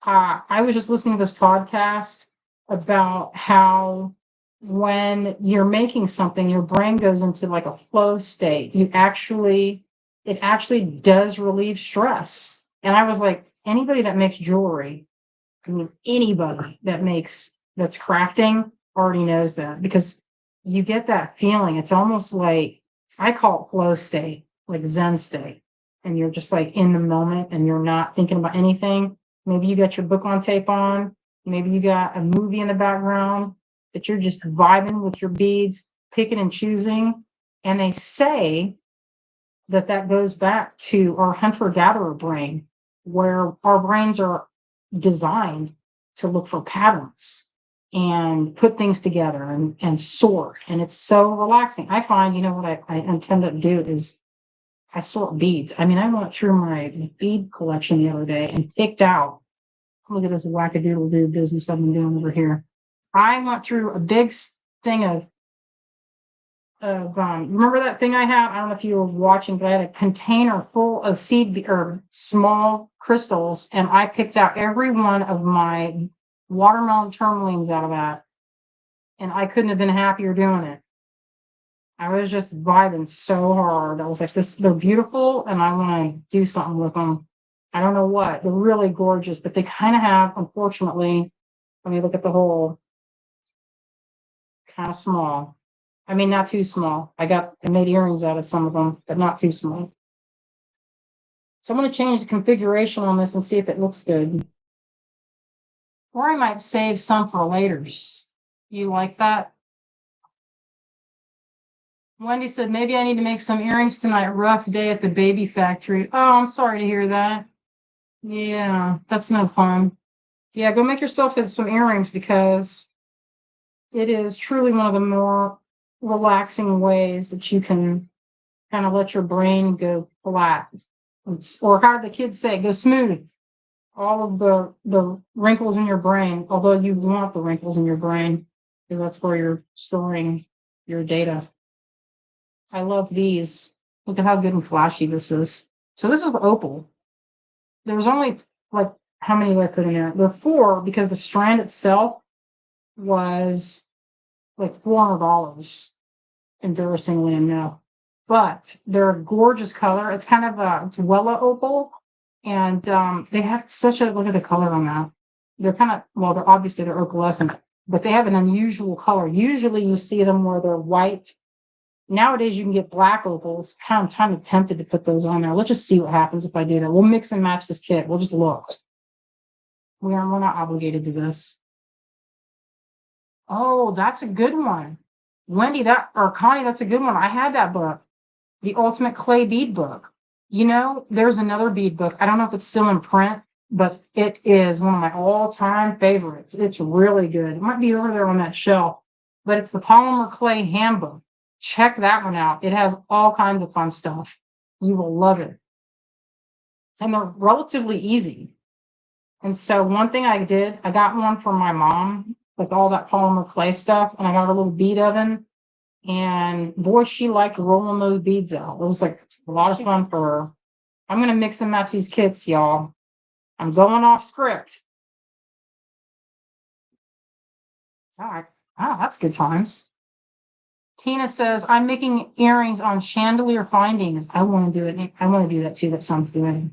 Speaker 1: I was just listening to this podcast about how when you're making something, your brain goes into like a flow state. It actually does relieve stress. And I was like, anybody that makes jewelry, I mean, anybody that's crafting already knows that because you get that feeling. It's almost like I call it flow state, like Zen state. And you're just like in the moment and you're not thinking about anything. Maybe you got your book on tape on. Maybe you got a movie in the background, that you're just vibing with your beads, picking and choosing. And they say that goes back to our hunter-gatherer brain, where our brains are designed to look for patterns and put things together and sort. And it's so relaxing. I find, what I intend to do is I sort beads. I mean, I went through my bead collection the other day and picked out, look at this wackadoodle-doo business I've been doing over here. I went through a big thing of remember that thing I had? I don't know if you were watching, but I had a container full of or small crystals, and I picked out every one of my watermelon tourmalines out of that, and I couldn't have been happier doing it. I was just vibing so hard. I was like, they're beautiful, and I want to do something with them. I don't know what. They're really gorgeous, but they kind of have, unfortunately, when you look at the hole, kind of small. I mean, not too small. I made earrings out of some of them, but not too small. So I'm going to change the configuration on this and see if it looks good. Or I might save some for later's. You like that? Wendy said, maybe I need to make some earrings tonight. Rough day at the baby factory. Oh, I'm sorry to hear that. Yeah, that's no fun. Yeah, go make yourself some earrings because it is truly one of the more relaxing ways that you can kind of let your brain go flat. Or how do the kids say, go smooth. All of the wrinkles in your brain, although you want the wrinkles in your brain, because that's where you're storing your data. I love these. Look at how good and flashy this is. So this is the opal. There's only like, how many did I put in there? There are 4 because the strand itself was like $400, embarrassingly enough. But they're a gorgeous color. It's kind of a Dwella opal. And they have such a, look at the color on that. They're kind of, well, they're opalescent, but they have an unusual color. Usually you see them where they're white. Nowadays you can get black opals. I'm kind of tempted to put those on there. Let's just see what happens if I do that. We'll mix and match this kit. We'll just look. We're not obligated to this. Oh, that's a good one. Wendy, or Connie, that's a good one. I had that book. The Ultimate Clay Bead Book. You know, there's another bead book. I don't know if it's still in print, but it is one of my all-time favorites. It's really good. It might be over there on that shelf, but it's the Polymer Clay Handbook. Check that one out. It has all kinds of fun stuff. You will love it. And they're relatively easy. And so one thing I did, I got one for my mom, like all that polymer clay stuff, and I got a little bead oven. And boy, she liked rolling those beads out. It was like a lot of fun for her. I'm gonna mix and match these kits, y'all. I'm going off script. All right. Oh, that's good times. Tina says, I'm making earrings on chandelier findings. I want to do it. I want to do that too. That sounds good.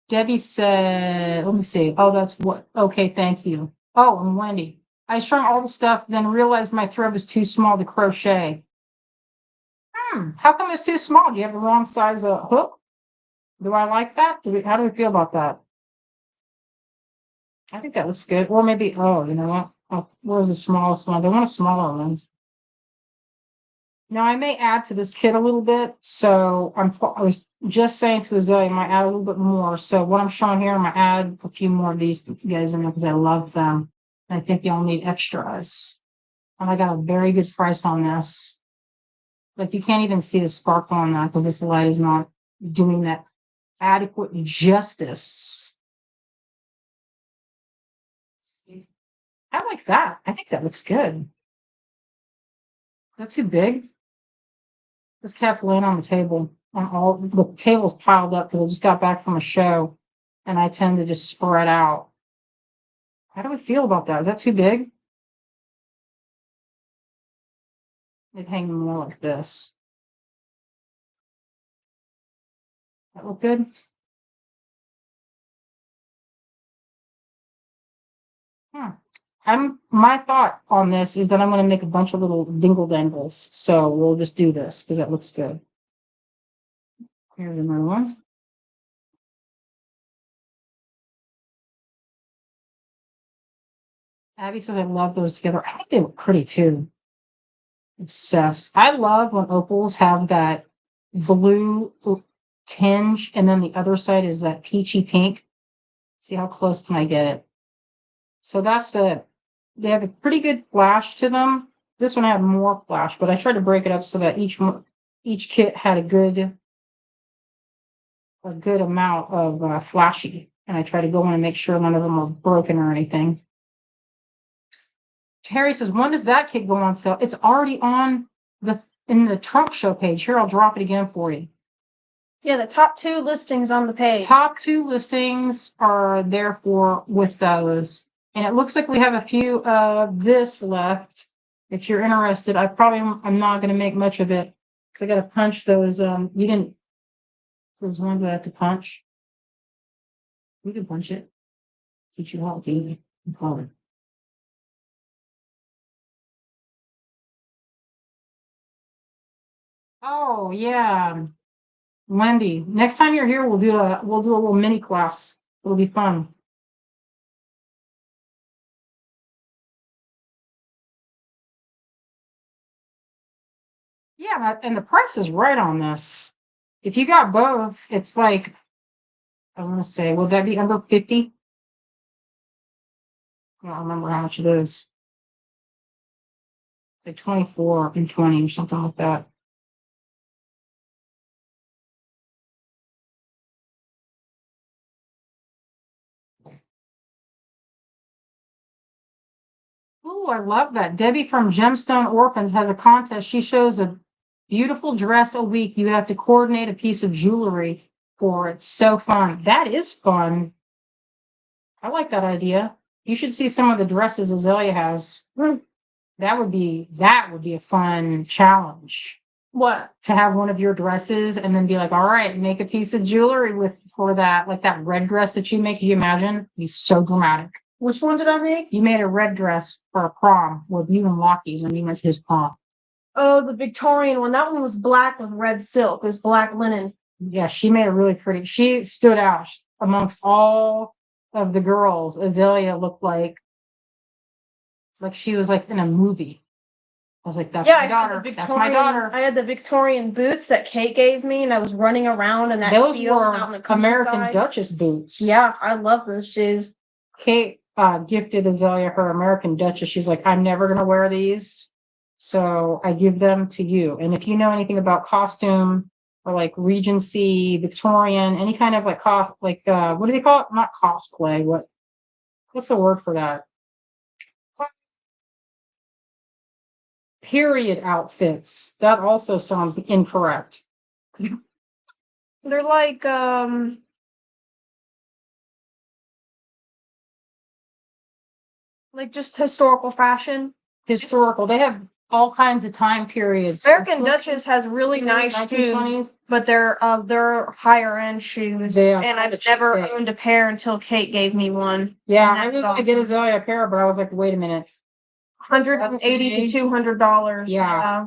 Speaker 1: Debbie said, let me see. Oh, that's what. Okay, thank you. Oh, and Wendy. I shrunk all the stuff, then realized my thread was too small to crochet. How come it's too small? Do you have the wrong size hook? Do I like that? How do we feel about that? I think that looks good. Or maybe, oh, you know what? Oh, where's the smallest ones? I want a smaller one. Now I may add to this kit a little bit. So I was just saying to Azalea, I might add a little bit more. So what I'm showing here, I'm gonna add a few more of these guys in there because I love them. I think y'all need extras. And I got a very good price on this. Like you can't even see the sparkle on that because this light is not doing that adequate justice. I like that. I think that looks good. Not too big. This cat's laying on the table. On all the table's piled up because I just got back from a show, and I tend to just spread out. How do we feel about that? Is that too big? It'd hang more like this. That look good? My thought on this is that I'm going to make a bunch of little dingle dangles. So we'll just do this because that looks good. Here's another one. Abby says I love those together. I think they look pretty too. Obsessed. I love when opals have that blue tinge and then the other side is that peachy pink. See how close can I get it? So they have a pretty good flash to them. This one had more flash, but I tried to break it up so that each kit had a good amount of flashy. And I try to go in and make sure none of them are broken or anything. Harry says, when does that kit go on sale? It's already on in the trunk show page. Here, I'll drop it again for you.
Speaker 2: Yeah, the top 2 listings on the page.
Speaker 1: Top 2 listings are there with those. And it looks like we have a few of this left. If you're interested, I'm not going to make much of it because I got to punch those. Those ones I have to punch. We can punch it. Teach you how it's easy. Oh yeah, Wendy. Next time you're here, we'll do a little mini class. It'll be fun. Yeah, and the price is right on this. If you got both, it's like I want to say, would that be under 50? I don't remember how much it is. Like 24 and 20 or something like that. Oh, I love that. Debbie from Gemstone Orphans has a contest. She shows a beautiful dress a week. You have to coordinate a piece of jewelry for it. So fun. That is fun. I like that idea. You should see some of the dresses Azalea has. That would be a fun challenge.
Speaker 2: What?
Speaker 1: To have one of your dresses and then be like, all right, make a piece of jewelry for that, like that red dress that you make. Can you imagine? It'd be so dramatic.
Speaker 2: Which one did I make?
Speaker 1: You made a red dress for a prom with you and Lockie's, and you went to his prom.
Speaker 2: Oh, the Victorian one. That one was black with red silk. It was black linen.
Speaker 1: Yeah, she made it really pretty. She stood out amongst all of the girls. Azalea looked like she was like in a movie. I was like, that's
Speaker 2: Yeah,
Speaker 1: my
Speaker 2: I had
Speaker 1: daughter.
Speaker 2: the
Speaker 1: That's my daughter.
Speaker 2: I had the Victorian boots that Kate gave me, and I was running around in that
Speaker 1: Those
Speaker 2: field
Speaker 1: were
Speaker 2: out in the
Speaker 1: American
Speaker 2: countryside.
Speaker 1: Duchess boots.
Speaker 2: Yeah, I love those shoes.
Speaker 1: Kate gifted Azalea her American Duchess. She's like, I'm never gonna wear these, so I give them to you. And if you know anything about costume or like Regency, Victorian, any kind of like what do they call it? Not cosplay. What's the word for that? Period outfits. That also sounds incorrect.
Speaker 2: They're like just historical fashion.
Speaker 1: Historical. They have all kinds of time periods.
Speaker 2: American Duchess has really nice shoes,
Speaker 1: 1920s.
Speaker 2: but they're higher end shoes.
Speaker 1: They are
Speaker 2: And
Speaker 1: kinda
Speaker 2: I've never
Speaker 1: cheap.
Speaker 2: owned a pair until Kate gave me one.
Speaker 1: Yeah,
Speaker 2: And
Speaker 1: I was
Speaker 2: that's
Speaker 1: gonna get
Speaker 2: awesome.
Speaker 1: Azalea a pair, but I was like, wait a minute.
Speaker 2: $180 to $200.
Speaker 1: Yeah.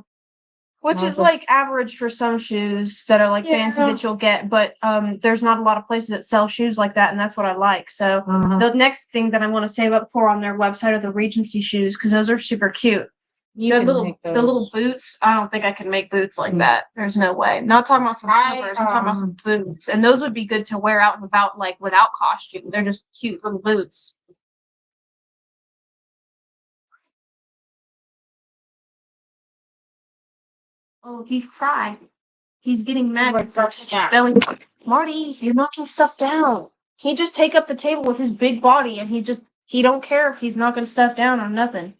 Speaker 2: Which
Speaker 1: I was
Speaker 2: is like average for some shoes that are like fancy
Speaker 1: Yeah.
Speaker 2: that you'll get, but there's not a lot of places that sell shoes like that, and that's what I like. So the next thing that I want to save up for on their website are the Regency shoes, because those are super cute.
Speaker 1: You
Speaker 2: The
Speaker 1: can
Speaker 2: little
Speaker 1: make
Speaker 2: the
Speaker 1: those.
Speaker 2: little boots, I don't think I can make boots like that. There's no way. Not talking about some slippers, I'm talking about some boots. And those would be good to wear out and about, like without costume. They're just cute little boots. Oh, he's crying. He's getting mad
Speaker 1: Like
Speaker 2: because I'm
Speaker 1: stuff
Speaker 2: spelling. Marty, you're knocking stuff down. He just take up the table with his big body, and he don't care if he's knocking stuff down or nothing.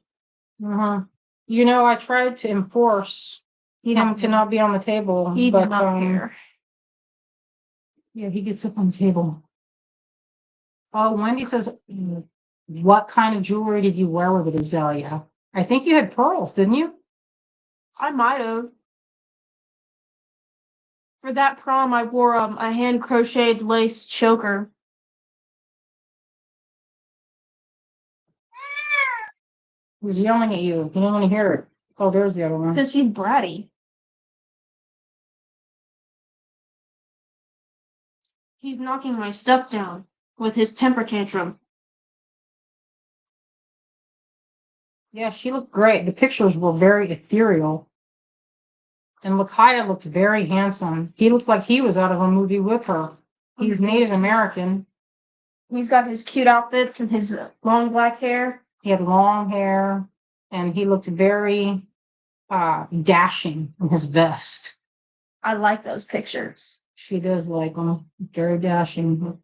Speaker 1: You know, I tried to enforce him to not be on the table,
Speaker 2: He
Speaker 1: but
Speaker 2: did not care.
Speaker 1: yeah, he gets up on the table. Oh, Wendy says, what kind of jewelry did you wear with it, Azalea? I think you had pearls, didn't you?
Speaker 2: I might have. For that prom, I wore a hand crocheted lace choker.
Speaker 1: He's yelling at you. You don't want to hear it. Oh, there's the other one.
Speaker 2: Because he's bratty. He's knocking my stuff down with his temper tantrum.
Speaker 1: Yeah, she looked great. The pictures were very ethereal. And Lakaya looked very handsome. He looked like he was out of a movie with her. He's Native American.
Speaker 2: He's got his cute outfits and his long black hair.
Speaker 1: He had long hair, and he looked very dashing in his vest.
Speaker 2: I like those pictures.
Speaker 1: She does like them. Very dashing.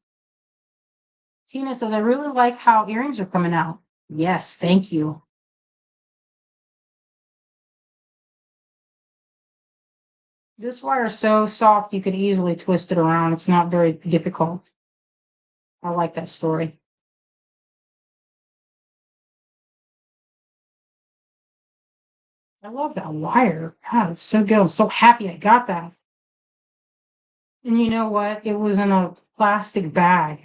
Speaker 1: Tina says, I really like how earrings are coming out. Yes, thank you. This wire is so soft you could easily twist it around. It's not very difficult. I like that story. I love that wire. God, it's so good. I'm so happy I got that. And you know what? It was in a plastic bag.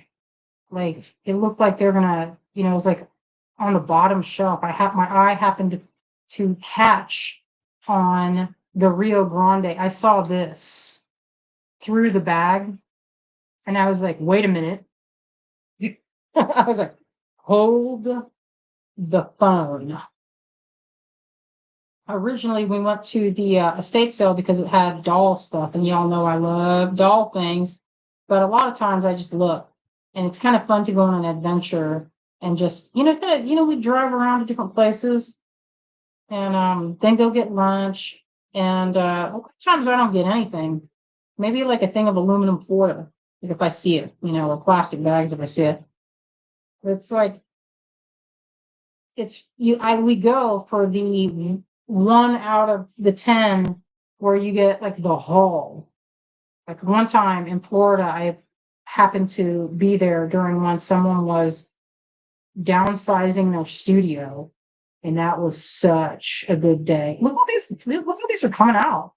Speaker 1: Like it looked like they're gonna, it was like on the bottom shelf. My eye happened to catch on the Rio Grande. I saw this through the bag, and I was like, wait a minute. I was like, hold the phone. Originally, we went to the estate sale because it had doll stuff, and y'all know I love doll things. But a lot of times I just look, and it's kind of fun to go on an adventure and just, we drive around to different places and then go get lunch. And a lot of times I don't get anything. Maybe like a thing of aluminum foil, like if I see it, or plastic bags if I see it. It's like we go for the 1 out of the 10 where you get like the haul. Like one time in Florida, I happened to be there during when someone was downsizing their studio, and that was such a good day. Look how these are coming out.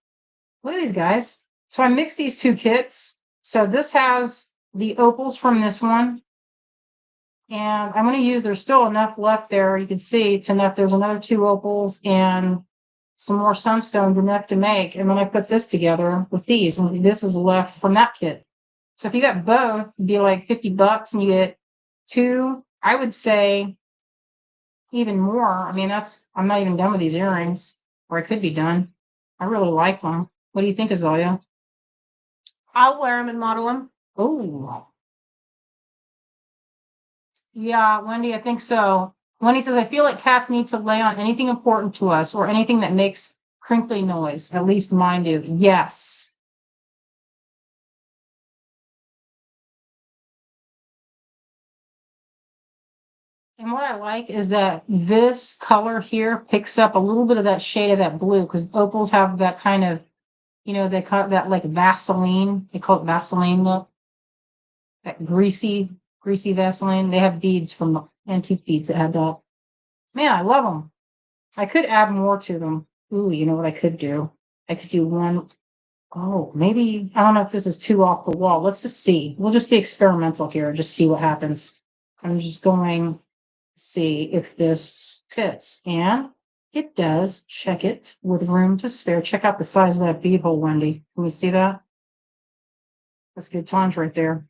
Speaker 1: Look at these guys. So I mixed these two kits. So this has the opals from this one. And I'm going to use, there's still enough left there. You can see it's enough. There's another 2 opals and some more sunstones enough to make. And then I put this together with these, and this is left from that kit. So if you got both, it'd be like $50 and you get 2, I would say even more. I mean, I'm not even done with these earrings. or I could be done. I really like them. What do you think, Azalea?
Speaker 2: I'll wear them and model them.
Speaker 1: Oh, yeah, Wendy, I think so. Wendy says, I feel like cats need to lay on anything important to us or anything that makes crinkly noise. At least mine do. Yes. And what I like is that this color here picks up a little bit of that shade of that blue because opals have that kind of, they call it that like Vaseline. They call it Vaseline look. That greasy Vaseline. They have beads from antique beads that have that. Man, I love them. I could add more to them. Ooh, you know what I could do? I could do one. Oh, maybe, I don't know if this is too off the wall. Let's just see. We'll just be experimental here. Just see what happens. I'm just going to see if this fits. And it does. Check it with room to spare. Check out the size of that bead hole, Wendy. Can we see that? That's good times right there.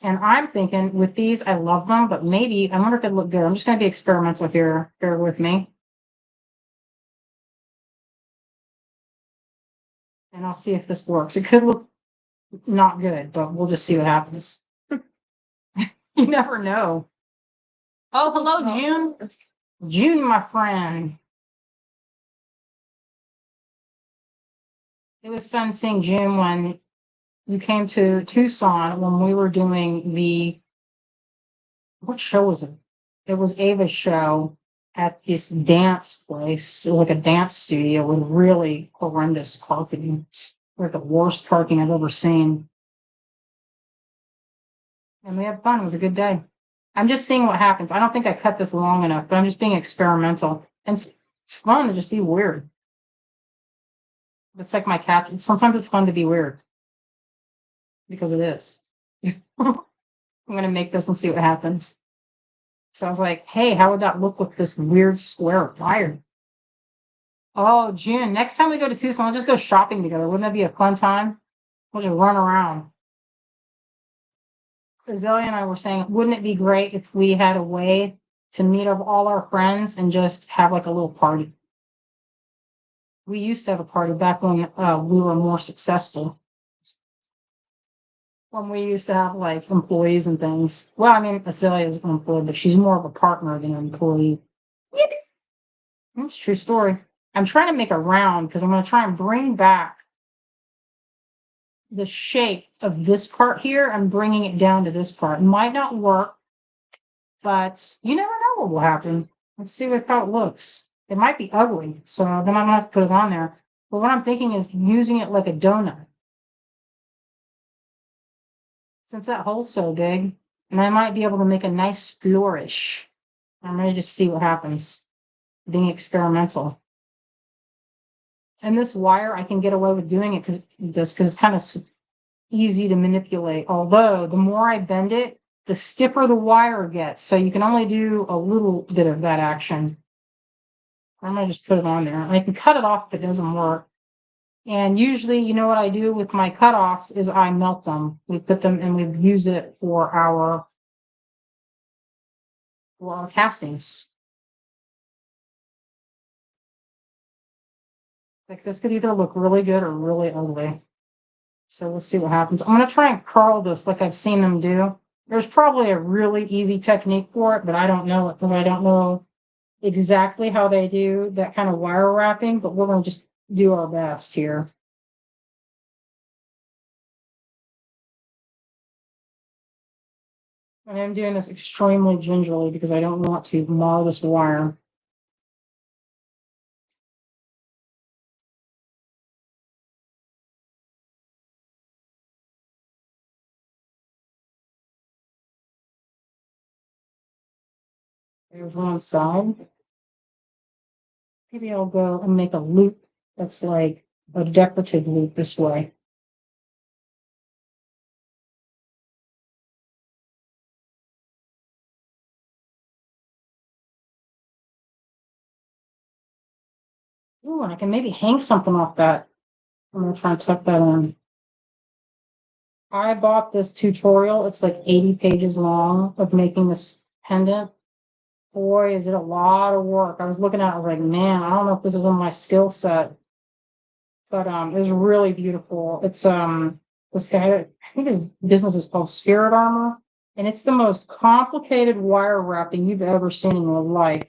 Speaker 1: And I'm thinking with these, I love them, but maybe, I wonder if it look good. I'm just going to be experimental here. Bear with me. And I'll see if this works. It could look not good, but we'll just see what happens. You never know. Oh, hello, June. June, my friend. It was fun seeing June when you came to Tucson when we were doing what show was it? It was Ava's show at this dance place, like a dance studio with really horrendous parking, like the worst parking I've ever seen. And we had fun. It was a good day. I'm just seeing what happens. I don't think I cut this long enough, but I'm just being experimental. And it's fun to just be weird. It's like my cat. Sometimes it's fun to be weird because it is. I'm going to make this and see what happens. So I was like, hey, how would that look with this weird square wire? Oh, June. Next time we go to Tucson, we'll just go shopping together. Wouldn't that be a fun time? We'll just run around. Azalea and I were saying, wouldn't it be great if we had a way to meet up all our friends and just have like a little party? We used to have a party back when we were more successful. When we used to have like employees and things. Well, I mean, Azalea is an employee, but she's more of a partner than an employee. That's a true story. I'm trying to make a round because I'm going to try and bring back the shape of this part here. I'm bringing it down to this part. It might not work, but you never know what will happen. Let's see how it looks. It might be ugly, so then I'm going to have to put it on there. But what I'm thinking is using it like a donut. Since that hole's so big, and I might be able to make a nice flourish. I'm ready to see what happens. Being experimental. And this wire, I can get away with doing it because it's kind of easy to manipulate. Although the more I bend it, the stiffer the wire gets. So you can only do a little bit of that action. I'm gonna just put it on there. I can cut it off if it doesn't work. And usually, you know what I do with my cutoffs is I melt them. We put them and we use it for our castings. Like this could either look really good or really ugly. So we'll see what happens. I'm going to try and curl this like I've seen them do. There's probably a really easy technique for it, but I don't know it because I don't know exactly how they do that kind of wire wrapping, but we're going to just do our best here. And I'm doing this extremely gingerly because I don't want to mar this wire. There's one side. Maybe I'll go and make a loop that's like a decorative loop this way. Ooh, and I can maybe hang something off that. I'm going to try and tuck that in. I bought this tutorial. It's like 80 pages long of making this pendant. boy, is it a lot of work. I was looking at it, I was like, man, I don't know if this is in my skill set, but it's really beautiful. It's this guy, I think his business is called Spirit Armor, and it's the most complicated wire wrapping you've ever seen in your life.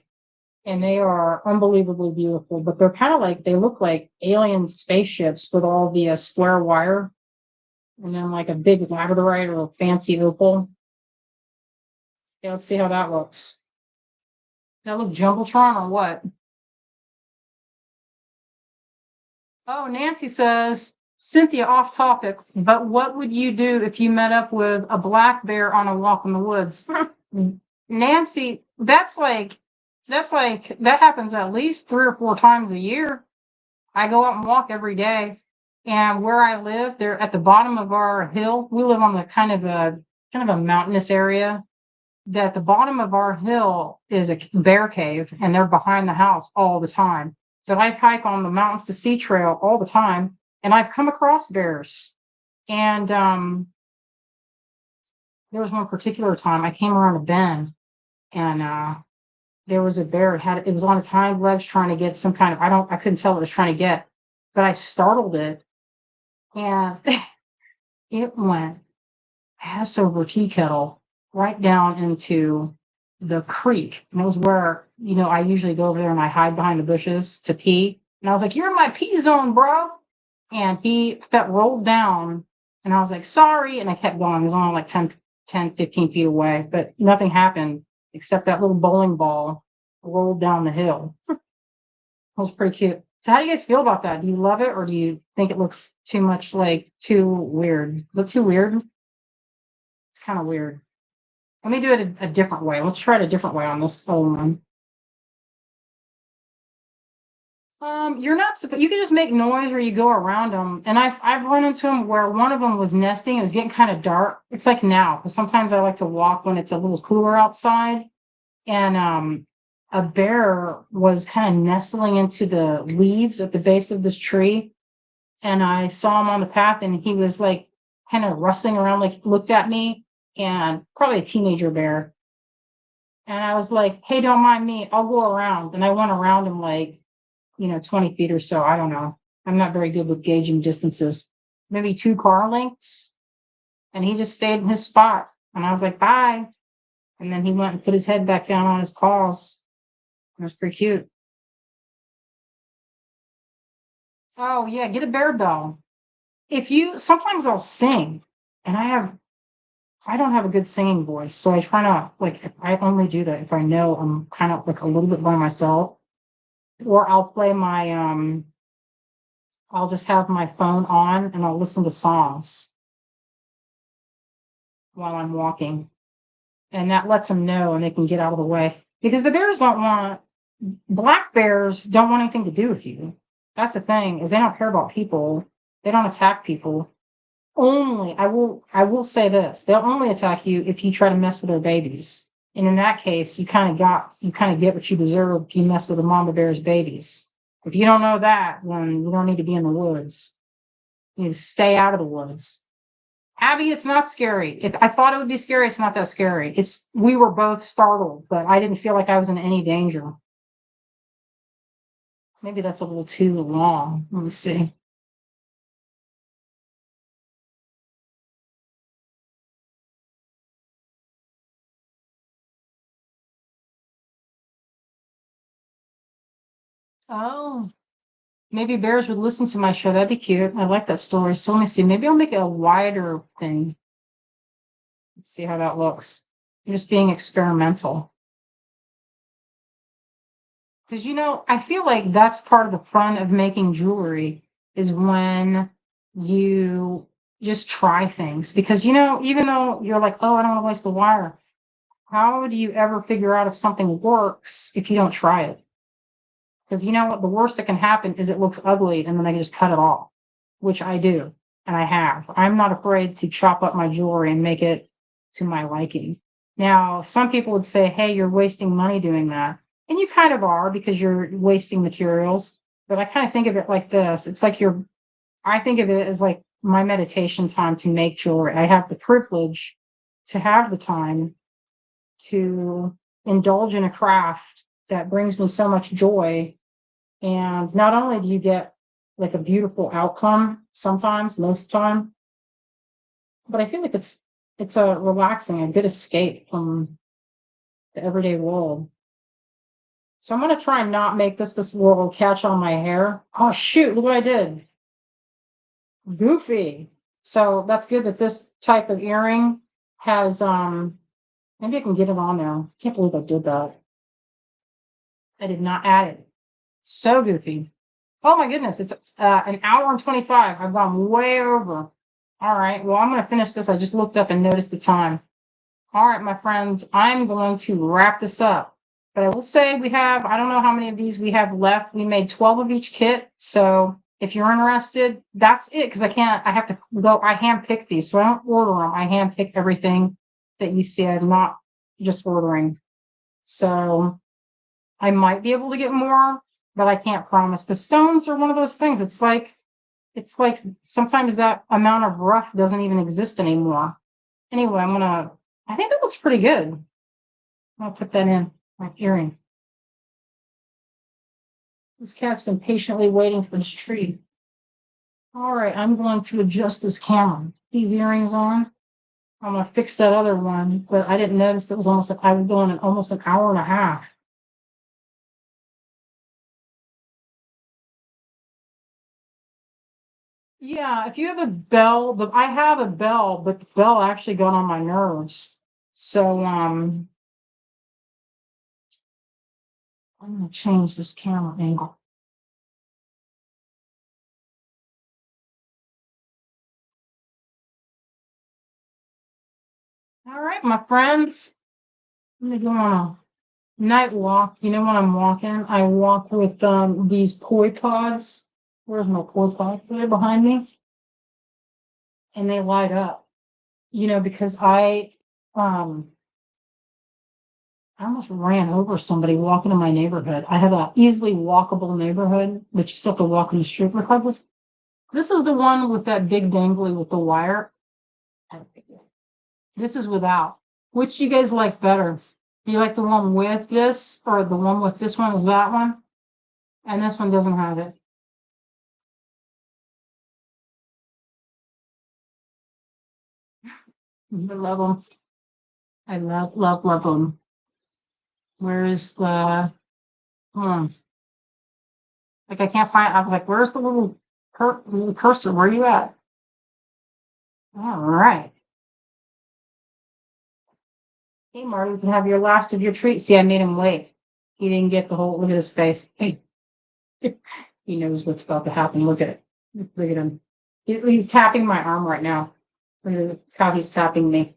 Speaker 1: And they are unbelievably beautiful, but they're kind of like, they look like alien spaceships with all the square wire and then like a big labradorite or a fancy opal. Yeah, let's see how that looks. That look Jumbotron or what? Oh, Nancy says, Cynthia, off topic, but what would you do if you met up with a black bear on a walk in the woods? Nancy, that happens at least 3 or 4 times a year. I go out and walk every day. And where I live, they're at the bottom of our hill. We live on the kind of a mountainous area. That at the bottom of our hill is a bear cave, and they're behind the house all the time. But I hike on the Mountains to Sea trail all the time, and I've come across bears. And there was one particular time I came around a bend, and there was a bear. It was on its hind legs trying to get some kind of, I couldn't tell what it was trying to get, but I startled it, and it went ass over tea kettle right down into the creek. And it was where, I usually go over there and I hide behind the bushes to pee. And I was like, you're in my pee zone, bro. And he rolled down, and I was like, sorry. And I kept going. He was only like 15 feet away, but nothing happened except that little bowling ball rolled down the hill. It was pretty cute. So how do you guys feel about that? Do you love it, or do you think it looks too much like too weird? Look too weird? It's kind of weird. Let me do it a different way. Let's try it a different way on this old one. You're not supposed. You can just make noise where you go around them. And I've run into them where one of them was nesting. It was getting kind of dark. It's like now, because sometimes I like to walk when it's a little cooler outside. And a bear was kind of nestling into the leaves at the base of this tree. And I saw him on the path, and he was like kind of rustling around, like looked at me, and probably a teenager bear. And I was like, hey, don't mind me. I'll go around. And I went around him like, 20 feet or so. I don't know. I'm not very good with gauging distances. Maybe 2 car lengths. And he just stayed in his spot. And I was like, bye. And then he went and put his head back down on his paws. It was pretty cute. Oh, yeah. Get a bear bell. Sometimes I'll sing, and I don't have a good singing voice. So I try to, I only do that if I know I'm kind of like a little bit by myself. Or I'll play I'll just have my phone on and I'll listen to songs while I'm walking. And that lets them know, and they can get out of the way. Because black bears don't want anything to do with you. That's the thing, is they don't care about people. They don't attack people. I will say this, they'll only attack you if you try to mess with their babies. And in that case, you kind of get what you deserve if you mess with a mama bear's babies. If you don't know that, then you don't need to be in the woods. You need to stay out of the woods. Abby, it's not scary. I thought it would be scary. It's not that scary. We were both startled, but I didn't feel like I was in any danger. Maybe that's a little too long. Let me see. Oh, maybe bears would listen to my show. That'd be cute. I like that story. So let me see. Maybe I'll make it a wider thing. Let's see how that looks. I'm just being experimental. Because, I feel like that's part of the fun of making jewelry is when you just try things. Because, even though you're like, oh, I don't want to waste the wire, how do you ever figure out if something works if you don't try it? Because you know what? The worst that can happen is it looks ugly and then I can just cut it off, which I do. And I have. I'm not afraid to chop up my jewelry and make it to my liking. Now, some people would say, hey, you're wasting money doing that. And you kind of are, because you're wasting materials. But I kind of think of it like this. It's like I think of it as like my meditation time to make jewelry. I have the privilege to have the time to
Speaker 3: indulge in a craft that brings me so much joy. And not only do you get like a beautiful outcome sometimes, most of the time, but I feel like it's a relaxing, a good escape from the everyday world. So I'm gonna try and not make this world catch on my hair. Oh shoot, look what I did. Goofy. So that's good that this type of earring has maybe I can get it on there. Can't believe I did that. I did not add it. So goofy. Oh my goodness, it's an hour and 25. I've gone way over. All right, well, I'm going to finish this. I just looked up and noticed the time. All right, my friends, I'm going to wrap this up. But I will say we have, I don't know how many of these we have left. We made 12 of each kit. So if you're interested, that's it. Because I have to go, I handpick these. So I don't order them. I handpick everything that you see. I'm not just ordering. So I might be able to get more, but I can't promise. The stones are one of those things. It's like sometimes that amount of rough doesn't even exist anymore. Anyway, I think that looks pretty good. I'll put that in my earring. This cat's been patiently waiting for this treat. All right, I'm going to adjust this camera. These earrings on. I'm gonna fix that other one, but I didn't notice it was I was going in almost an hour and a half. Yeah, if you have a bell, but I have a bell, but the bell actually got on my nerves. So I'm gonna change this camera angle. All right, my friends. Let me go on a night walk. You know when I'm walking, I walk with these poi pods. Where's my poi pod? They're behind me. And they light up. You know, because I almost ran over somebody walking in my neighborhood. I have a easily walkable neighborhood, but you still have to walk in the street regardless. This is the one with that big dangly with the wire. This is without. Which do you guys like better? Do you like the one with this or the one with this one is that one? And this one doesn't have it. I love them. I love them. Where is the, like I can't find, I was like, where's the little cursor? Where are you at? All right. Hey, Marty, you can have your last of your treats. See, I made him wait. He didn't get the whole, look at his face. Hey, he knows what's about to happen. Look at it. Look at him. He's tapping my arm right now. Look at how he's tapping me.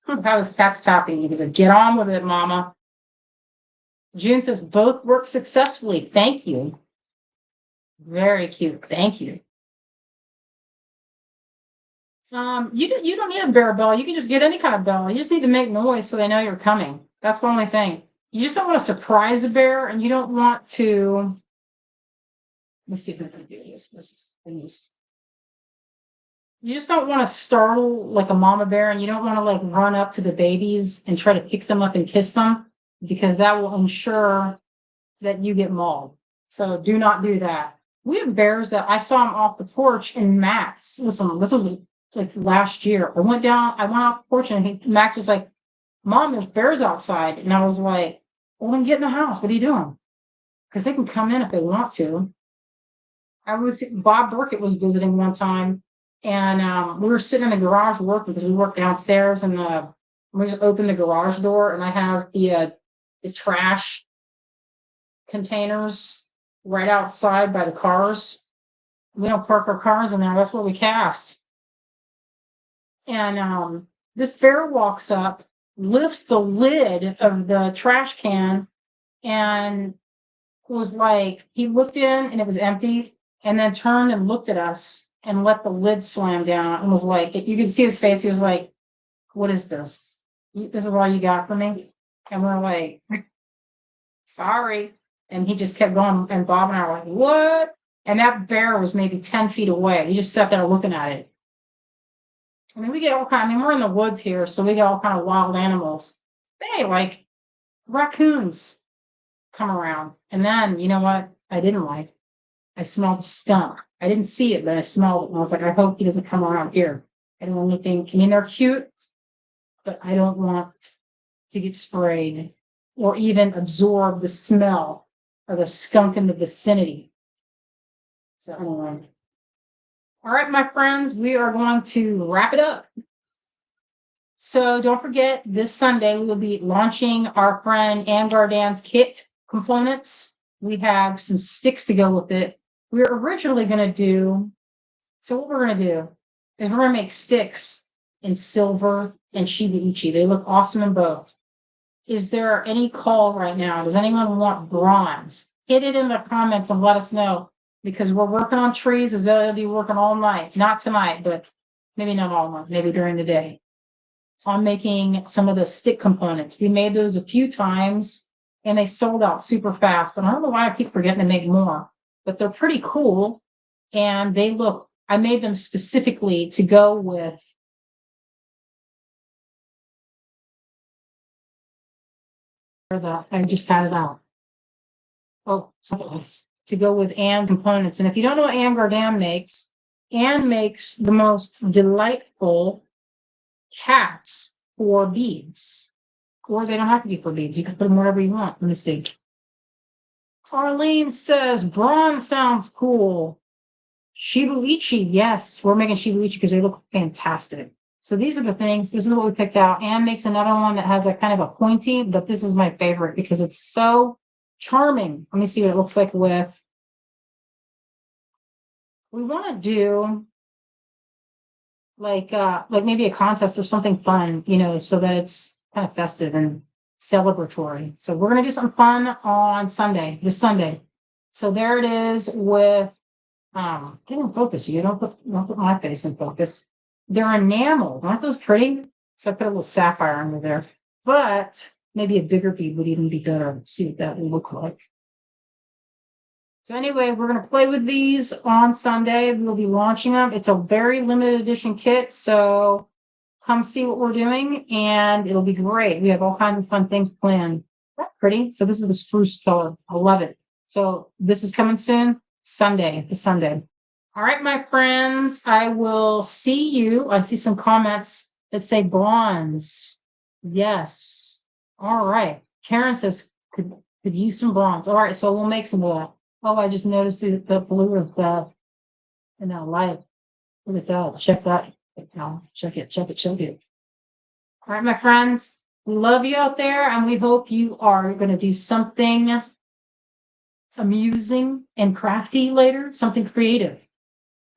Speaker 3: How his cat's tapping me. He said, get on with it, mama. June says, both work successfully. Thank you. Very cute. Thank you. You don't need a bear bell. You can just get any kind of bell. You just need to make noise so they know you're coming. That's the only thing. You just don't want to surprise a bear, and you don't want to. Let me see if I can do this. You just don't want to startle like a mama bear, and you don't want to like run up to the babies and try to pick them up and kiss them, because that will ensure that you get mauled. So do not do that. We have bears that I saw them off the porch in Max. Listen, this was like last year. I went off the porch and Max was like, Mom, there's bears outside. And I was like, well, then get in the house. What are you doing? Because they can come in if they want to. Bob Burkett was visiting one time, and we were sitting in the garage working because we worked downstairs, and we just opened the garage door, and I have the trash containers right outside by the cars. We don't park our cars in there. That's what we cast. And this bear walks up, lifts the lid of the trash can, and was like, he looked in and it was empty, and then turned and looked at us and let the lid slam down and was like, you could see his face. He was like, what is this? This is all you got for me? And we're like, sorry. And he just kept going. And Bob and I were like, what? And that bear was maybe 10 feet away. He just sat there looking at it. I mean, we're in the woods here, so we get all kind of wild animals. They like raccoons come around. And then, you know what? I didn't like. I smelled skunk. I didn't see it, but I smelled it. And I was like, I hope he doesn't come around here. I don't want anything. I mean, they're cute, but I don't want to get sprayed or even absorb the smell of the skunk in the vicinity. So, all right, my friends, we are going to wrap it up. So don't forget, this Sunday we will be launching our friend Ann Gardan's kit components. We have some sticks to go with it. We were originally going to do, so what we're going to do is we're going to make sticks in silver and Shiba Ichi. They look awesome in both. Is there any call right now? Does anyone want bronze? Hit it in the comments and let us know, because we're working on trees. Azalea will be working all night. Not tonight, but maybe not all night, maybe during the day, on making some of the stick components. We made those a few times and they sold out super fast. And I don't know why I keep forgetting to make more, but they're pretty cool. And they look, I made them specifically to go with I just had it out. Oh, something else. To go with Ann's components. And if you don't know what Ann Gardan makes, Ann makes the most delightful caps for beads. Or they don't have to be for beads. You can put them wherever you want. Let me see. Arlene says bronze sounds cool. Shiba Ichi, yes, we're making Shiba Ichi because they look fantastic. So these are the things. This is what we picked out. Anne makes another one that has a kind of a pointy, but this is my favorite because it's so charming. Let me see what it looks like with. We want to do like maybe a contest or something fun, you know, so that it's kind of festive and celebratory. So we're gonna do something fun on Sunday, this Sunday. So there it is with didn't focus. You don't put my face in focus. They're enameled. Aren't those pretty? So I put a little sapphire under there. But maybe a bigger bead would even be better. Let's see what that will look like. So anyway, we're going to play with these on Sunday. We'll be launching them. It's a very limited edition kit. So come see what we're doing and it'll be great. We have all kinds of fun things planned. That's pretty. So this is the spruce color. I love it. So this is coming soon. This Sunday. All right, my friends, I will see you. I see some comments that say bronze. Yes. All right. Karen says could use some bronze. All right, so we'll make some more. Oh, I just noticed the blue of the in that light. Look at that. Check that. No, check it. All right, my friends, we love you out there, and we hope you are going to do something amusing and crafty later, something creative.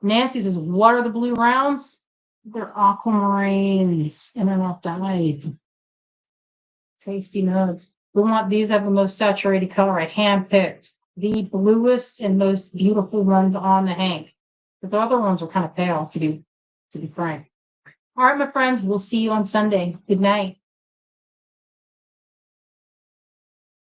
Speaker 3: Nancy says, what are the blue rounds? They're aquamarines, and they're not dyed. Tasty nuts. We want these have the most saturated color. I handpicked the bluest and most beautiful ones on the hank. But the other ones are kind of pale, to be frank. All right, my friends, we'll see you on Sunday. Good night.